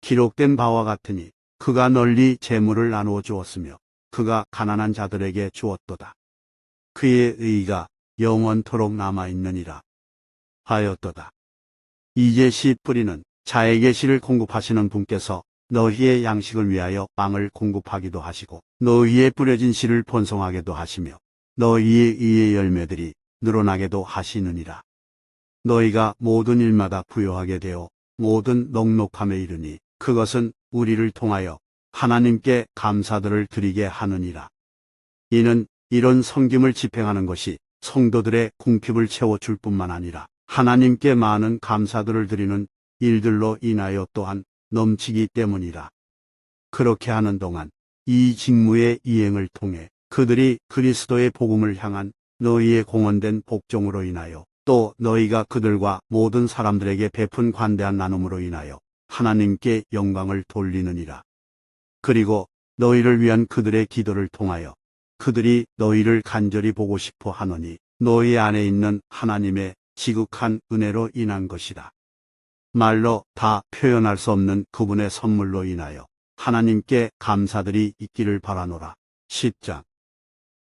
Speaker 1: 기록된 바와 같으니 그가 널리 재물을 나누어 주었으며 그가 가난한 자들에게 주었도다. 그의 의가 영원토록 남아있느니라 하였도다. 이제 씨 뿌리는 자에게 씨를 공급하시는 분께서 너희의 양식을 위하여 빵을 공급하기도 하시고 너희의 뿌려진 씨를 번성하게도 하시며 너희의 의의 열매들이 늘어나게도 하시느니라. 너희가 모든 일마다 부요하게 되어 모든 넉넉함에 이르니 그것은 우리를 통하여 하나님께 감사들을 드리게 하느니라. 이는 이런 섬김을 집행하는 것이 성도들의 궁핍을 채워줄 뿐만 아니라 하나님께 많은 감사들을 드리는 일들로 인하여 또한 넘치기 때문이라. 그렇게 하는 동안 이 직무의 이행을 통해 그들이 그리스도의 복음을 향한 너희의 공헌된 복종으로 인하여 또 너희가 그들과 모든 사람들에게 베푼 관대한 나눔으로 인하여 하나님께 영광을 돌리느니라. 그리고 너희를 위한 그들의 기도를 통하여 그들이 너희를 간절히 보고 싶어 하노니 너희 안에 있는 하나님의 지극한 은혜로 인한 것이다. 말로 다 표현할 수 없는 그분의 선물로 인하여 하나님께 감사들이 있기를 바라노라. 10장.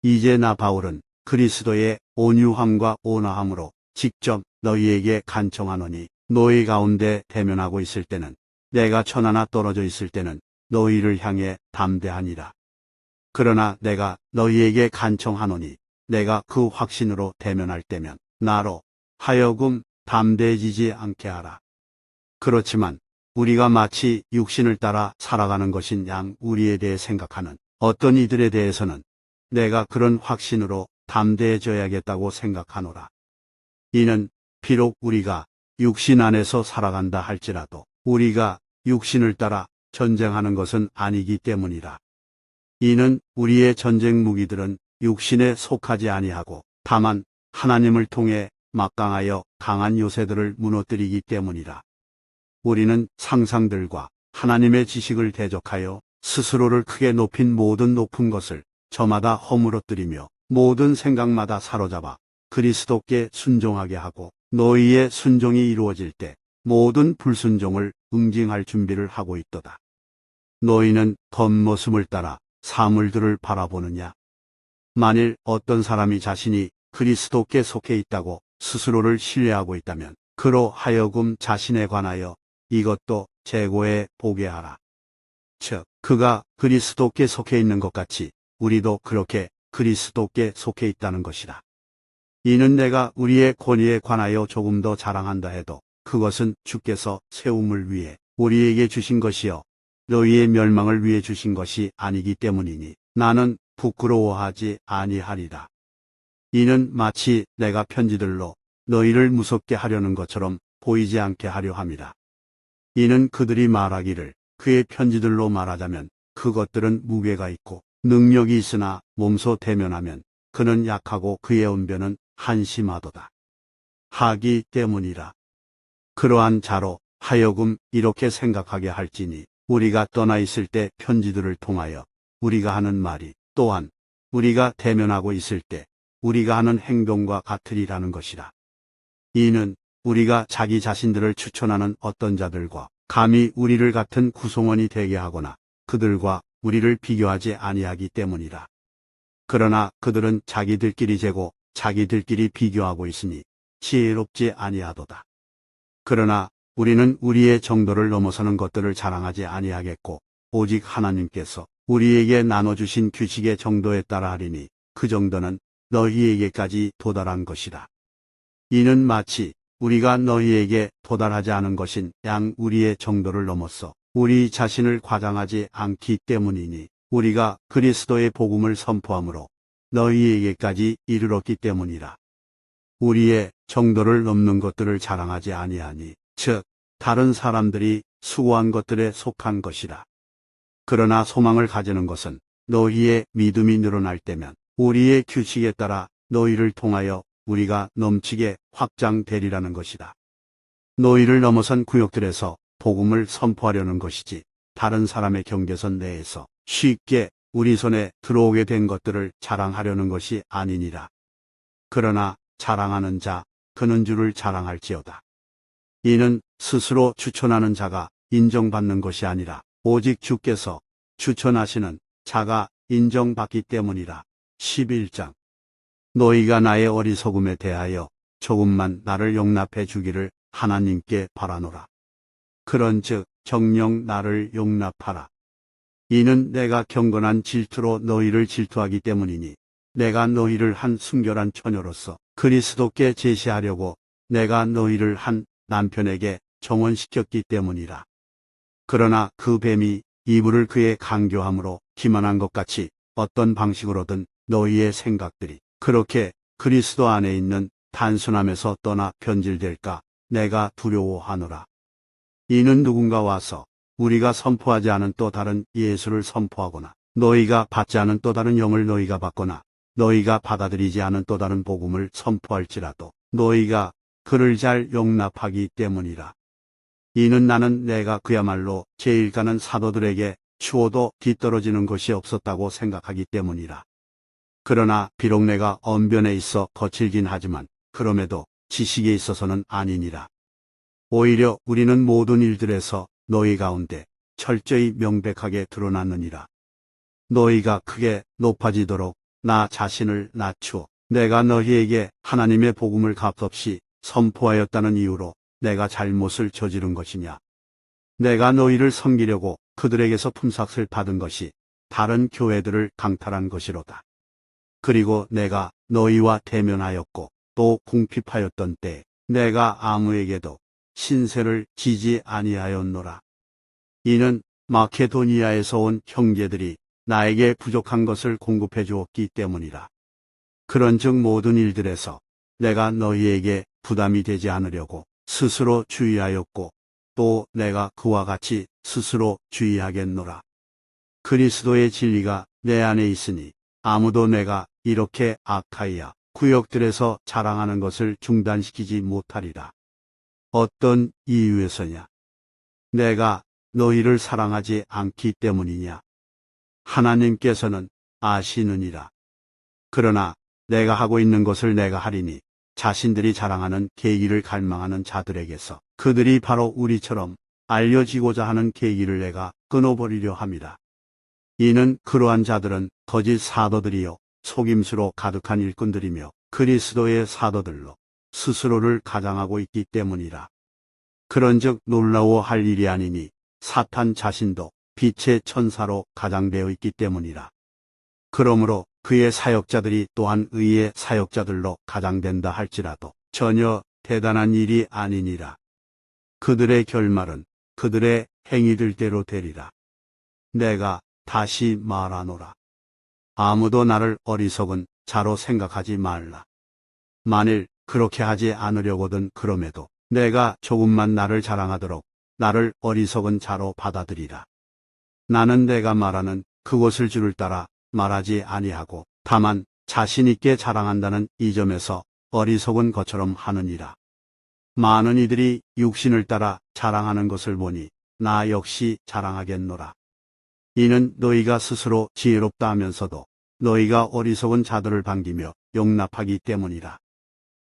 Speaker 1: 이제 나 바울은 그리스도의 온유함과 온화함으로 직접 너희에게 간청하노니 너희 가운데 대면하고 있을 때는 내가 천하나 떨어져 있을 때는 너희를 향해 담대하니라. 그러나 내가 너희에게 간청하노니 내가 그 확신으로 대면할 때면 나로 하여금 담대해지지 않게 하라. 그렇지만 우리가 마치 육신을 따라 살아가는 것인 양 우리에 대해 생각하는 어떤 이들에 대해서는 내가 그런 확신으로 담대해져야겠다고 생각하노라. 이는 비록 우리가 육신 안에서 살아간다 할지라도 우리가 육신을 따라 전쟁하는 것은 아니기 때문이라. 이는 우리의 전쟁 무기들은 육신에 속하지 아니하고 다만 하나님을 통해 막강하여 강한 요새들을 무너뜨리기 때문이라. 우리는 상상들과 하나님의 지식을 대적하여 스스로를 크게 높인 모든 높은 것을 저마다 허물어뜨리며 모든 생각마다 사로잡아 그리스도께 순종하게 하고 너희의 순종이 이루어질 때 모든 불순종을 응징할 준비를 하고 있도다. 너희는 겉모습을 따라 사물들을 바라보느냐? 만일 어떤 사람이 자신이 그리스도께 속해 있다고 스스로를 신뢰하고 있다면 그로 하여금 자신에 관하여 이것도 재고에 보게 하라. 즉, 그가 그리스도께 속해 있는 것 같이 우리도 그렇게 그리스도께 속해 있다는 것이다. 이는 내가 우리의 권위에 관하여 조금 더 자랑한다 해도 그것은 주께서 세움을 위해 우리에게 주신 것이요 너희의 멸망을 위해 주신 것이 아니기 때문이니 나는 부끄러워하지 아니하리라. 이는 마치 내가 편지들로 너희를 무섭게 하려는 것처럼 보이지 않게 하려 함이라. 이는 그들이 말하기를 그의 편지들로 말하자면 그것들은 무게가 있고 능력이 있으나 몸소 대면하면 그는 약하고 그의 언변은 한심하도다 하기 때문이라. 그러한 자로 하여금 이렇게 생각하게 할지니 우리가 떠나 있을 때 편지들을 통하여 우리가 하는 말이 또한 우리가 대면하고 있을 때 우리가 하는 행동과 같으리라는 것이라. 이는 우리가 자기 자신들을 추천하는 어떤 자들과 감히 우리를 같은 구성원이 되게 하거나 그들과 우리를 비교하지 아니하기 때문이라. 그러나 그들은 자기들끼리 재고 자기들끼리 비교하고 있으니 지혜롭지 아니하도다. 그러나 우리는 우리의 정도를 넘어서는 것들을 자랑하지 아니하겠고 오직 하나님께서 우리에게 나눠주신 규칙의 정도에 따라 하리니 그 정도는 너희에게까지 도달한 것이다. 이는 마치 우리가 너희에게 도달하지 않은 것인 양 우리의 정도를 넘어서 우리 자신을 과장하지 않기 때문이니 우리가 그리스도의 복음을 선포함으로 너희에게까지 이르렀기 때문이라. 우리의 정도를 넘는 것들을 자랑하지 아니하니 즉 다른 사람들이 수고한 것들에 속한 것이라. 그러나 소망을 가지는 것은 너희의 믿음이 늘어날 때면 우리의 규칙에 따라 너희를 통하여 우리가 넘치게 확장되리라는 것이다. 너희를 넘어선 구역들에서 복음을 선포하려는 것이지 다른 사람의 경계선 내에서 쉽게 우리 손에 들어오게 된 것들을 자랑하려는 것이 아니니라. 그러나 자랑하는 자 그는 주를 자랑할지어다. 이는 스스로 추천하는 자가 인정받는 것이 아니라 오직 주께서 추천하시는 자가 인정받기 때문이라. 11장 너희가 나의 어리석음에 대하여 조금만 나를 용납해 주기를 하나님께 바라노라. 그런즉 정녕 나를 용납하라. 이는 내가 경건한 질투로 너희를 질투하기 때문이니 내가 너희를 한 순결한 처녀로서 그리스도께 제시하려고 내가 너희를 한 남편에게 정원시켰기 때문이라. 그러나 그 뱀이 이불을 그의 강교함으로 기만한 것 같이 어떤 방식으로든 너희의 생각들이 그렇게 그리스도 안에 있는 단순함에서 떠나 변질될까 내가 두려워하노라. 이는 누군가 와서 우리가 선포하지 않은 또 다른 예수를 선포하거나 너희가 받지 않은 또 다른 영을 너희가 받거나 너희가 받아들이지 않은 또 다른 복음을 선포할지라도 너희가 그를 잘 용납하기 때문이라. 이는 나는 내가 그야말로 제일 가는 사도들에게 추워도 뒤떨어지는 것이 없었다고 생각하기 때문이라. 그러나 비록 내가 언변에 있어 거칠긴 하지만 그럼에도 지식에 있어서는 아니니라. 오히려 우리는 모든 일들에서 너희 가운데 철저히 명백하게 드러났느니라. 너희가 크게 높아지도록 나 자신을 낮추어 내가 너희에게 하나님의 복음을 값없이 선포하였다는 이유로 내가 잘못을 저지른 것이냐. 내가 너희를 섬기려고 그들에게서 품삯을 받은 것이 다른 교회들을 강탈한 것이로다. 그리고 내가 너희와 대면하였고 또 궁핍하였던 때 내가 아무에게도 신세를 지지 아니하였노라. 이는 마케도니아에서 온 형제들이 나에게 부족한 것을 공급해 주었기 때문이라. 그런즉 모든 일들에서 내가 너희에게 부담이 되지 않으려고 스스로 주의하였고 또 내가 그와 같이 스스로 주의하겠노라. 그리스도의 진리가 내 안에 있으니 아무도 내가 이렇게 아카이아 구역들에서 자랑하는 것을 중단시키지 못하리라. 어떤 이유에서냐? 내가 너희를 사랑하지 않기 때문이냐? 하나님께서는 아시느니라. 그러나 내가 하고 있는 것을 내가 하리니 자신들이 자랑하는 계기를 갈망하는 자들에게서 그들이 바로 우리처럼 알려지고자 하는 계기를 내가 끊어버리려 함이라. 이는 그러한 자들은 거짓 사도들이요 속임수로 가득한 일꾼들이며 그리스도의 사도들로 스스로를 가장하고 있기 때문이라. 그런즉 놀라워할 일이 아니니 사탄 자신도 빛의 천사로 가장되어 있기 때문이라. 그러므로 그의 사역자들이 또한 의의 사역자들로 가장된다 할지라도 전혀 대단한 일이 아니니라. 그들의 결말은 그들의 행위들대로 되리라. 내가 다시 말하노라. 아무도 나를 어리석은 자로 생각하지 말라. 만일 그렇게 하지 않으려거든 그럼에도 내가 조금만 나를 자랑하도록 나를 어리석은 자로 받아들이라. 나는 내가 말하는 그것을 주를 따라 말하지 아니하고 다만 자신 있게 자랑한다는 이 점에서 어리석은 것처럼 하느니라. 많은 이들이 육신을 따라 자랑하는 것을 보니 나 역시 자랑하겠노라. 이는 너희가 스스로 지혜롭다 하면서도 너희가 어리석은 자들을 반기며 용납하기 때문이라.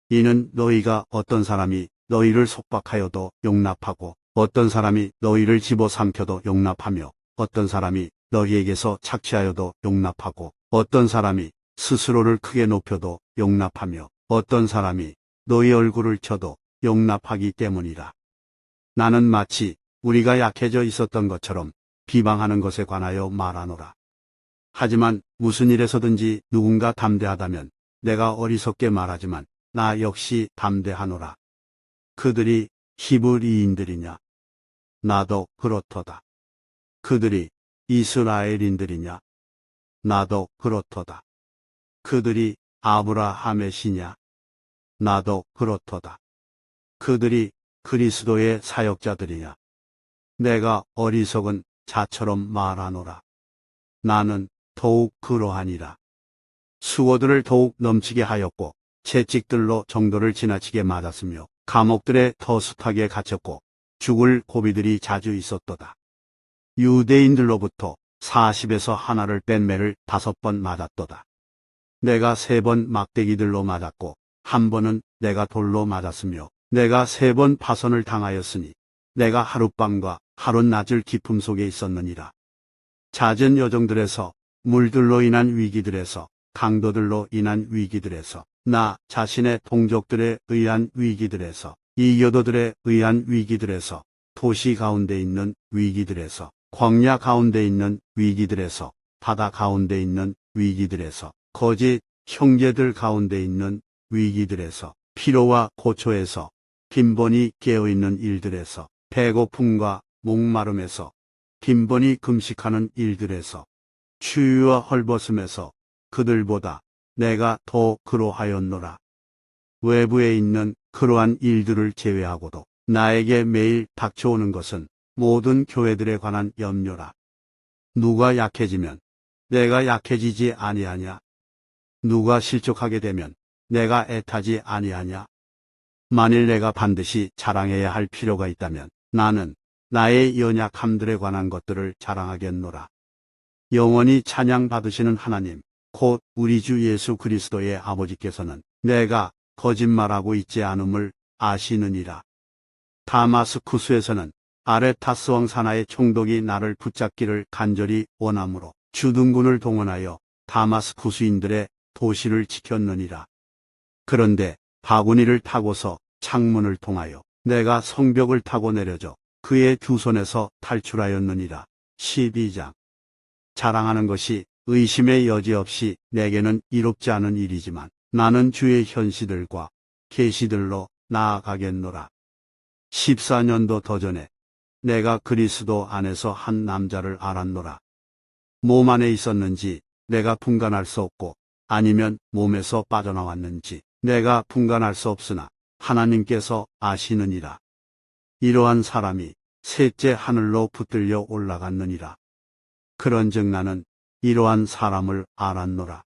Speaker 1: 이는 너희가 어떤 사람이 너희를 속박하여도 용납하고 어떤 사람이 너희를 집어삼켜도 용납하며 어떤 사람이 너희에게서 착취하여도 용납하고 어떤 사람이 스스로를 크게 높여도 용납하며 어떤 사람이 너희 얼굴을 쳐도 용납하기 때문이라. 나는 마치 우리가 약해져 있었던 것처럼 비방하는 것에 관하여 말하노라. 하지만 무슨 일에서든지 누군가 담대하다면 내가 어리석게 말하지만 나 역시 담대하노라. 그들이 히브리인들이냐? 나도 그렇도다. 그들이 이스라엘인들이냐? 나도 그렇도다. 그들이 아브라함의 시냐? 나도 그렇도다. 그들이 그리스도의 사역자들이냐? 내가 어리석은 자처럼 말하노라. 나는 더욱 그러하니라. 수고들을 더욱 넘치게 하였고 채찍들로 정도를 지나치게 맞았으며 감옥들에 더 숱하게 갇혔고 죽을 고비들이 자주 있었도다. 유대인들로부터 40에서 하나를 뺀 매를 5번 맞았도다. 내가 3번 막대기들로 맞았고 한 번은 내가 돌로 맞았으며 내가 3번 파선을 당하였으니 내가 하룻밤과 하룻낮을 기품 속에 있었느니라. 잦은 여정들에서 물들로 인한 위기들에서 강도들로 인한 위기들에서 나 자신의 동족들에 의한 위기들에서 이교도들에 의한 위기들에서 도시 가운데 있는 위기들에서 광야 가운데 있는 위기들에서 바다 가운데 있는 위기들에서 거짓 형제들 가운데 있는 위기들에서 피로와 고초에서 빈번히 깨어있는 일들에서 배고픔과 목마름에서 빈번히 금식하는 일들에서 추위와 헐벗음에서 그들보다 내가 더 그러하였노라. 외부에 있는 그러한 일들을 제외하고도 나에게 매일 닥쳐오는 것은 모든 교회들에 관한 염려라. 누가 약해지면 내가 약해지지 아니하냐? 누가 실족하게 되면 내가 애타지 아니하냐? 만일 내가 반드시 자랑해야 할 필요가 있다면 나는 나의 연약함들에 관한 것들을 자랑하겠노라. 영원히 찬양받으시는 하나님, 곧 우리 주 예수 그리스도의 아버지께서는 내가 거짓말하고 있지 않음을 아시느니라. 다마스쿠스에서는 아레타스 왕 사나의 총독이 나를 붙잡기를 간절히 원하므로 주둔군을 동원하여 다마스쿠스인들의 도시를 지켰느니라. 그런데 바구니를 타고서 창문을 통하여 내가 성벽을 타고 내려져 그의 두 손에서 탈출하였느니라. 12장. 자랑하는 것이 의심의 여지 없이 내게는 이롭지 않은 일이지만 나는 주의 현시들과 계시들로 나아가겠노라. 14년도 더 전에 내가 그리스도 안에서 한 남자를 알았노라. 몸 안에 있었는지 내가 분간할 수 없고 아니면 몸에서 빠져나왔는지 내가 분간할 수 없으나 하나님께서 아시느니라. 이러한 사람이 셋째 하늘로 붙들려 올라갔느니라. 그런즉 나는 이러한 사람을 알았노라.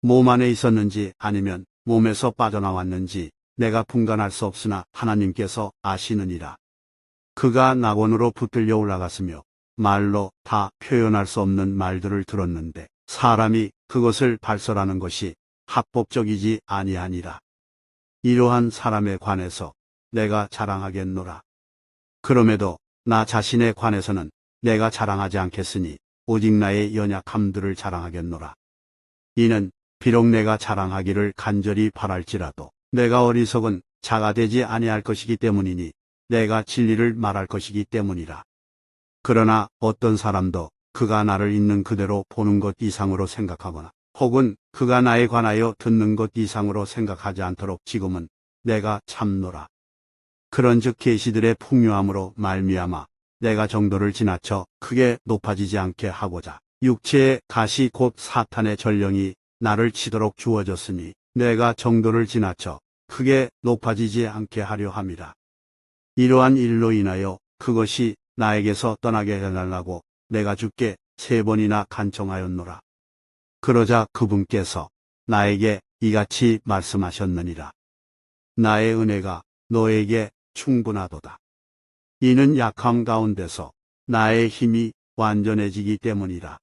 Speaker 1: 몸 안에 있었는지 아니면 몸에서 빠져나왔는지 내가 분간할 수 없으나 하나님께서 아시느니라. 그가 낙원으로 붙들려 올라갔으며 말로 다 표현할 수 없는 말들을 들었는데 사람이 그것을 발설하는 것이 합법적이지 아니하니라. 이러한 사람에 관해서 내가 자랑하겠노라. 그럼에도 나 자신에 관해서는 내가 자랑하지 않겠으니 오직 나의 연약함들을 자랑하겠노라. 이는 비록 내가 자랑하기를 간절히 바랄지라도 내가 어리석은 자가 되지 아니할 것이기 때문이니 내가 진리를 말할 것이기 때문이라. 그러나 어떤 사람도 그가 나를 있는 그대로 보는 것 이상으로 생각하거나 혹은 그가 나에 관하여 듣는 것 이상으로 생각하지 않도록 지금은 내가 참노라. 그런즉 계시들의 풍요함으로 말미암아 내가 정도를 지나쳐 크게 높아지지 않게 하고자 육체의 가시 곧 사탄의 전령이 나를 치도록 주어졌으니 내가 정도를 지나쳐 크게 높아지지 않게 하려 함이라. 이러한 일로 인하여 그것이 나에게서 떠나게 해달라고 내가 주께 3번이나 간청하였노라. 그러자 그분께서 나에게 이같이 말씀하셨느니라. 나의 은혜가 너에게 충분하도다. 이는 약함 가운데서 나의 힘이 완전해지기 때문이라.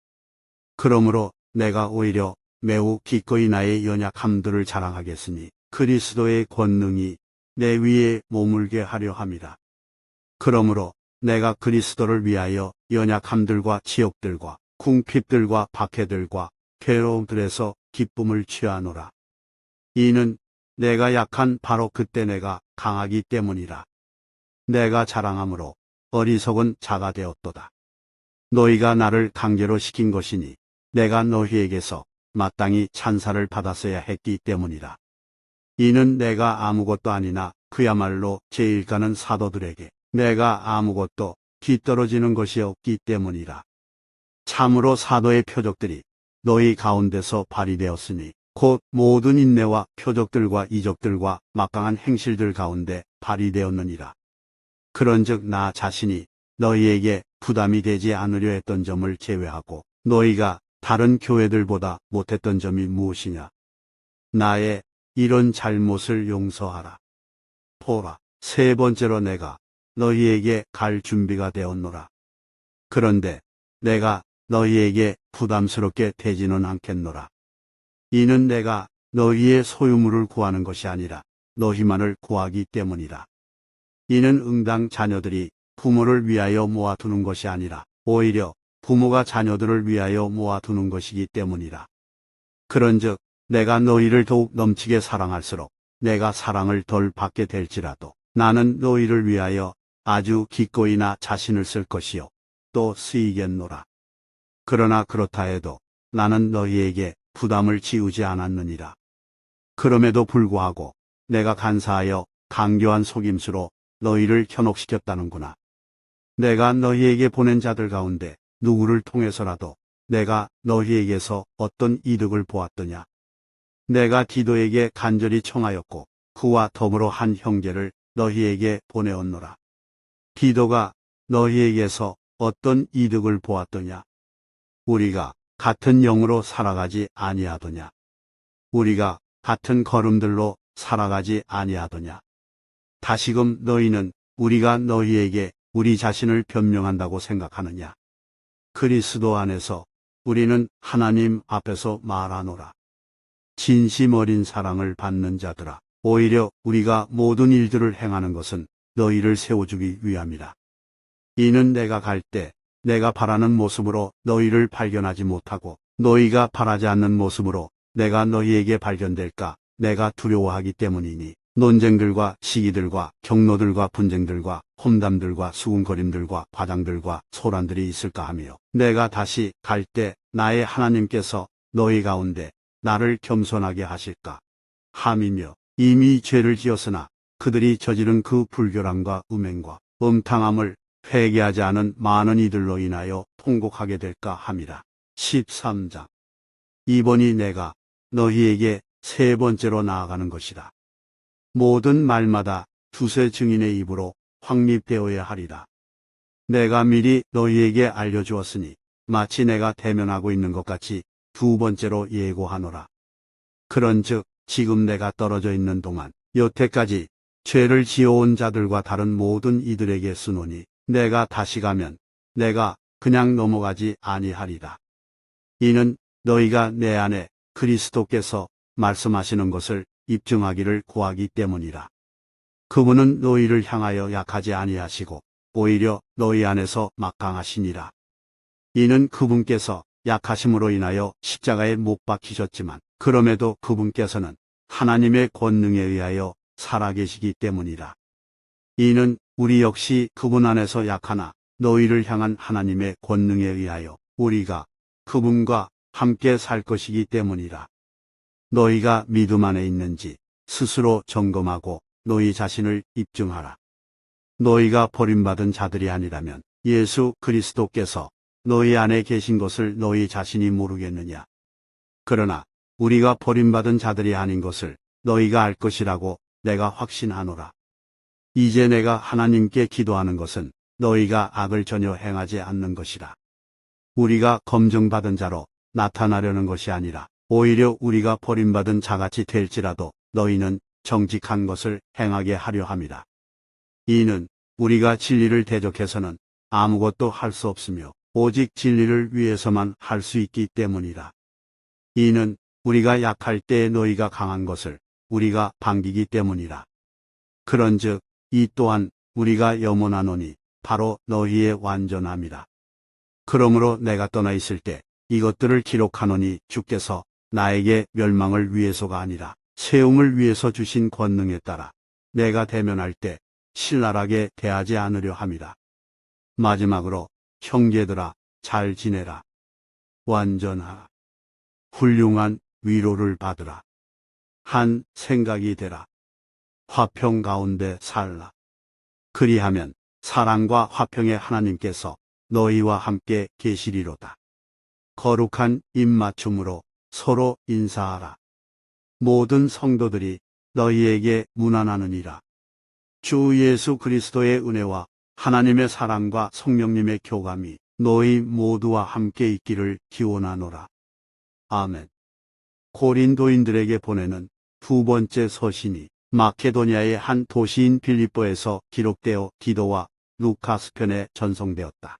Speaker 1: 그러므로 내가 오히려 매우 기꺼이 나의 연약함들을 자랑하겠으니 그리스도의 권능이 내 위에 머물게 하려 함이라. 그러므로 내가 그리스도를 위하여 연약함들과 지역들과 궁핍들과 박해들과 괴로움들에서 기쁨을 취하노라. 이는 내가 약한 바로 그때 내가 강하기 때문이라. 내가 자랑함으로 어리석은 자가 되었도다. 너희가 나를 강제로 시킨 것이니 내가 너희에게서 마땅히 찬사를 받았어야 했기 때문이라. 이는 내가 아무것도 아니나 그야말로 제일 가는 사도들에게 내가 아무것도 뒤떨어지는 것이 없기 때문이라. 참으로 사도의 표적들이 너희 가운데서 발휘되었으니 곧 모든 인내와 표적들과 이적들과 막강한 행실들 가운데 발휘되었느니라. 그런즉 나 자신이 너희에게 부담이 되지 않으려 했던 점을 제외하고 너희가 다른 교회들보다 못했던 점이 무엇이냐? 나의 이런 잘못을 용서하라. 보라, 3번째로 내가 너희에게 갈 준비가 되었노라. 그런데 내가 너희에게 부담스럽게 되지는 않겠노라. 이는 내가 너희의 소유물을 구하는 것이 아니라 너희만을 구하기 때문이라. 이는 응당 자녀들이 부모를 위하여 모아두는 것이 아니라 오히려 부모가 자녀들을 위하여 모아두는 것이기 때문이라. 그런즉 내가 너희를 더욱 넘치게 사랑할수록 내가 사랑을 덜 받게 될지라도 나는 너희를 위하여 아주 기꺼이 나 자신을 쓸 것이요 또 쓰이겠노라. 그러나 그렇다 해도 나는 너희에게 부담을 지우지 않았느니라. 그럼에도 불구하고 내가 간사하여 강교한 속임수로 너희를 현혹시켰다는구나. 내가 너희에게 보낸 자들 가운데 누구를 통해서라도 내가 너희에게서 어떤 이득을 보았더냐. 내가 디도에게 간절히 청하였고 그와 더불어 한 형제를 너희에게 보내었노라. 디도가 너희에게서 어떤 이득을 보았더냐. 우리가 같은 영으로 살아가지 아니하더냐. 우리가 같은 걸음들로 살아가지 아니하더냐. 다시금 너희는 우리가 너희에게 우리 자신을 변명한다고 생각하느냐. 그리스도 안에서 우리는 하나님 앞에서 말하노라. 진심 어린 사랑을 받는 자들아, 오히려 우리가 모든 일들을 행하는 것은 너희를 세워주기 위함이라. 이는 내가 갈 때 내가 바라는 모습으로 너희를 발견하지 못하고 너희가 바라지 않는 모습으로 내가 너희에게 발견될까 내가 두려워하기 때문이니 논쟁들과 시기들과 경로들과 분쟁들과 험담들과 수군거림들과 과장들과 소란들이 있을까 하며 내가 다시 갈 때 나의 하나님께서 너희 가운데 나를 겸손하게 하실까 함이며 이미 죄를 지었으나 그들이 저지른 그 불교랑과 음행과 음탕함을 회개하지 않은 많은 이들로 인하여 통곡하게 될까 함이라. 13장. 이번이 내가 너희에게 세 번째로 나아가는 것이다. 모든 말마다 두세 증인의 입으로 확립되어야 하리라. 내가 미리 너희에게 알려주었으니 마치 내가 대면하고 있는 것 같이 두 번째로 예고하노라. 그런즉 지금 내가 떨어져 있는 동안 여태까지 죄를 지어온 자들과 다른 모든 이들에게 쓰노니 내가 다시 가면 내가 그냥 넘어가지 아니하리라. 이는 너희가 내 안에 그리스도께서 말씀하시는 것을 입증하기를 구하기 때문이라. 그분은 너희를 향하여 약하지 아니하시고 오히려 너희 안에서 막강하시니라. 이는 그분께서 약하심으로 인하여 십자가에 못 박히셨지만 그럼에도 그분께서는 하나님의 권능에 의하여 살아계시기 때문이라. 이는 우리 역시 그분 안에서 약하나 너희를 향한 하나님의 권능에 의하여 우리가 그분과 함께 살 것이기 때문이라. 너희가 믿음 안에 있는지 스스로 점검하고 너희 자신을 입증하라. 너희가 버림받은 자들이 아니라면 예수 그리스도께서 너희 안에 계신 것을 너희 자신이 모르겠느냐. 그러나 우리가 버림받은 자들이 아닌 것을 너희가 알 것이라고 내가 확신하노라. 이제 내가 하나님께 기도하는 것은 너희가 악을 전혀 행하지 않는 것이라. 우리가 검증받은 자로 나타나려는 것이 아니라 오히려 우리가 버림받은 자같이 될지라도 너희는 정직한 것을 행하게 하려 함이라. 이는 우리가 진리를 대적해서는 아무것도 할 수 없으며 오직 진리를 위해서만 할 수 있기 때문이라. 이는 우리가 약할 때에 너희가 강한 것을 우리가 반기기 때문이라. 그런즉 이 또한 우리가 염원하노니 바로 너희의 완전함이라. 그러므로 내가 떠나 있을 때 이것들을 기록하노니 주께서 나에게 멸망을 위해서가 아니라 세움을 위해서 주신 권능에 따라 내가 대면할 때 신랄하게 대하지 않으려 함이라. 마지막으로 형제들아 잘 지내라. 완전하라. 훌륭한 위로를 받으라. 한 생각이 되라. 화평 가운데 살라. 그리하면 사랑과 화평의 하나님께서 너희와 함께 계시리로다. 거룩한 입맞춤으로 서로 인사하라. 모든 성도들이 너희에게 문안하느니라. 주 예수 그리스도의 은혜와 하나님의 사랑과 성령님의 교감이 너희 모두와 함께 있기를 기원하노라. 아멘. 고린도인들에게 보내는 두 번째 서신이 마케도니아의 한 도시인 빌립보에서 기록되어 디도와 루카스 편에 전송되었다.